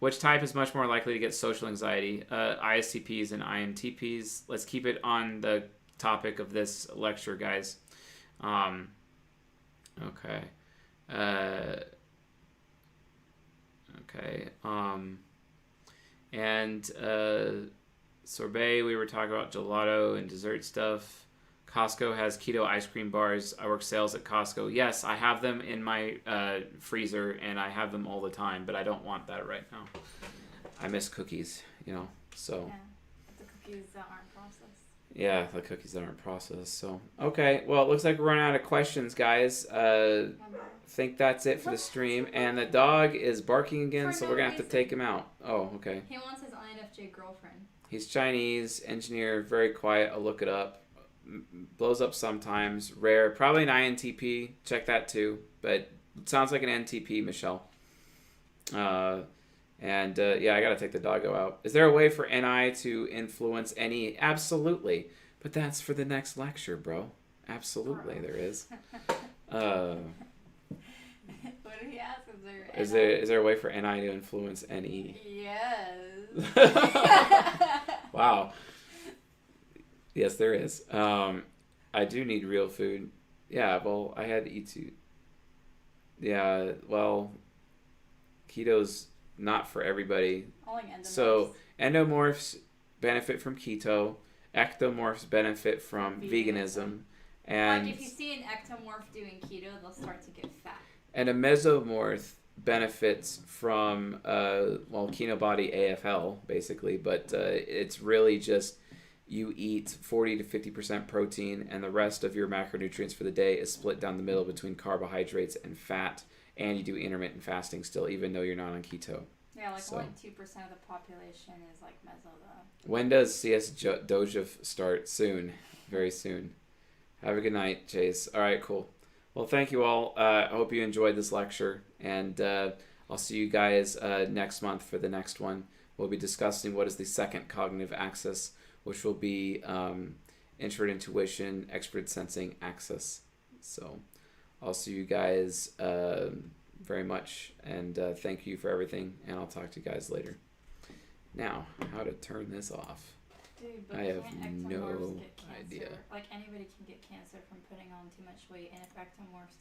Which type is much more likely to get social anxiety? ISTPs and INTPs. Let's keep it on the topic of this lecture, guys. Okay. Sorbet, we were talking about gelato and dessert stuff. Costco has keto ice cream bars. I work sales at Costco. Yes, I have them in my freezer, and I have them all the time, but I don't want that right now. I miss cookies, so. Yeah, the cookies that aren't processed. Yeah, the cookies that aren't processed, so. Okay, well, it looks like we're running out of questions, guys. Think that's it for the stream. And the dog is barking again, so we're going to have to take him out. Oh, okay. He wants his INFJ girlfriend. He's Chinese, engineer, very quiet. I'll look it up. Blows up sometimes. Rare. Probably an INTP. Check that too. But it sounds like an NTP, Michelle. I got to take the doggo out. Is there a way for NI to influence NE? Absolutely. But that's for the next lecture, bro. Absolutely, there is. What did he ask? Is there a way for NI to influence NE? Yes. Wow. Yes, there is. I do need real food. Yeah, well, I had to eat too. Yeah, well, keto's not for everybody. Only endomorphs. So endomorphs benefit from keto. Ectomorphs benefit from veganism. And like if you see an ectomorph doing keto, they'll start to get fat. And a mesomorph benefits from Kinobody AFL basically, but it's really just you eat 40 to 50% protein, and the rest of your macronutrients for the day is split down the middle between carbohydrates and fat, and you do intermittent fasting still, even though you're not on keto. Yeah, like only 2% of the population is like meso though. When does CS Doja start? Soon, very soon. Have a good night, Chase. All right, cool. Well, thank you all. I hope you enjoyed this lecture, and I'll see you guys next month for the next one. We'll be discussing what is the second cognitive axis, which will be Introverted Intuition, Expert Sensing, Access. So I'll see you guys very much, and thank you for everything, and I'll talk to you guys later. Now, how to turn this off. Dude, but I have can't no ectomorphs get cancer? idea. Like, anybody can get cancer from putting on too much weight, and if ectomorphs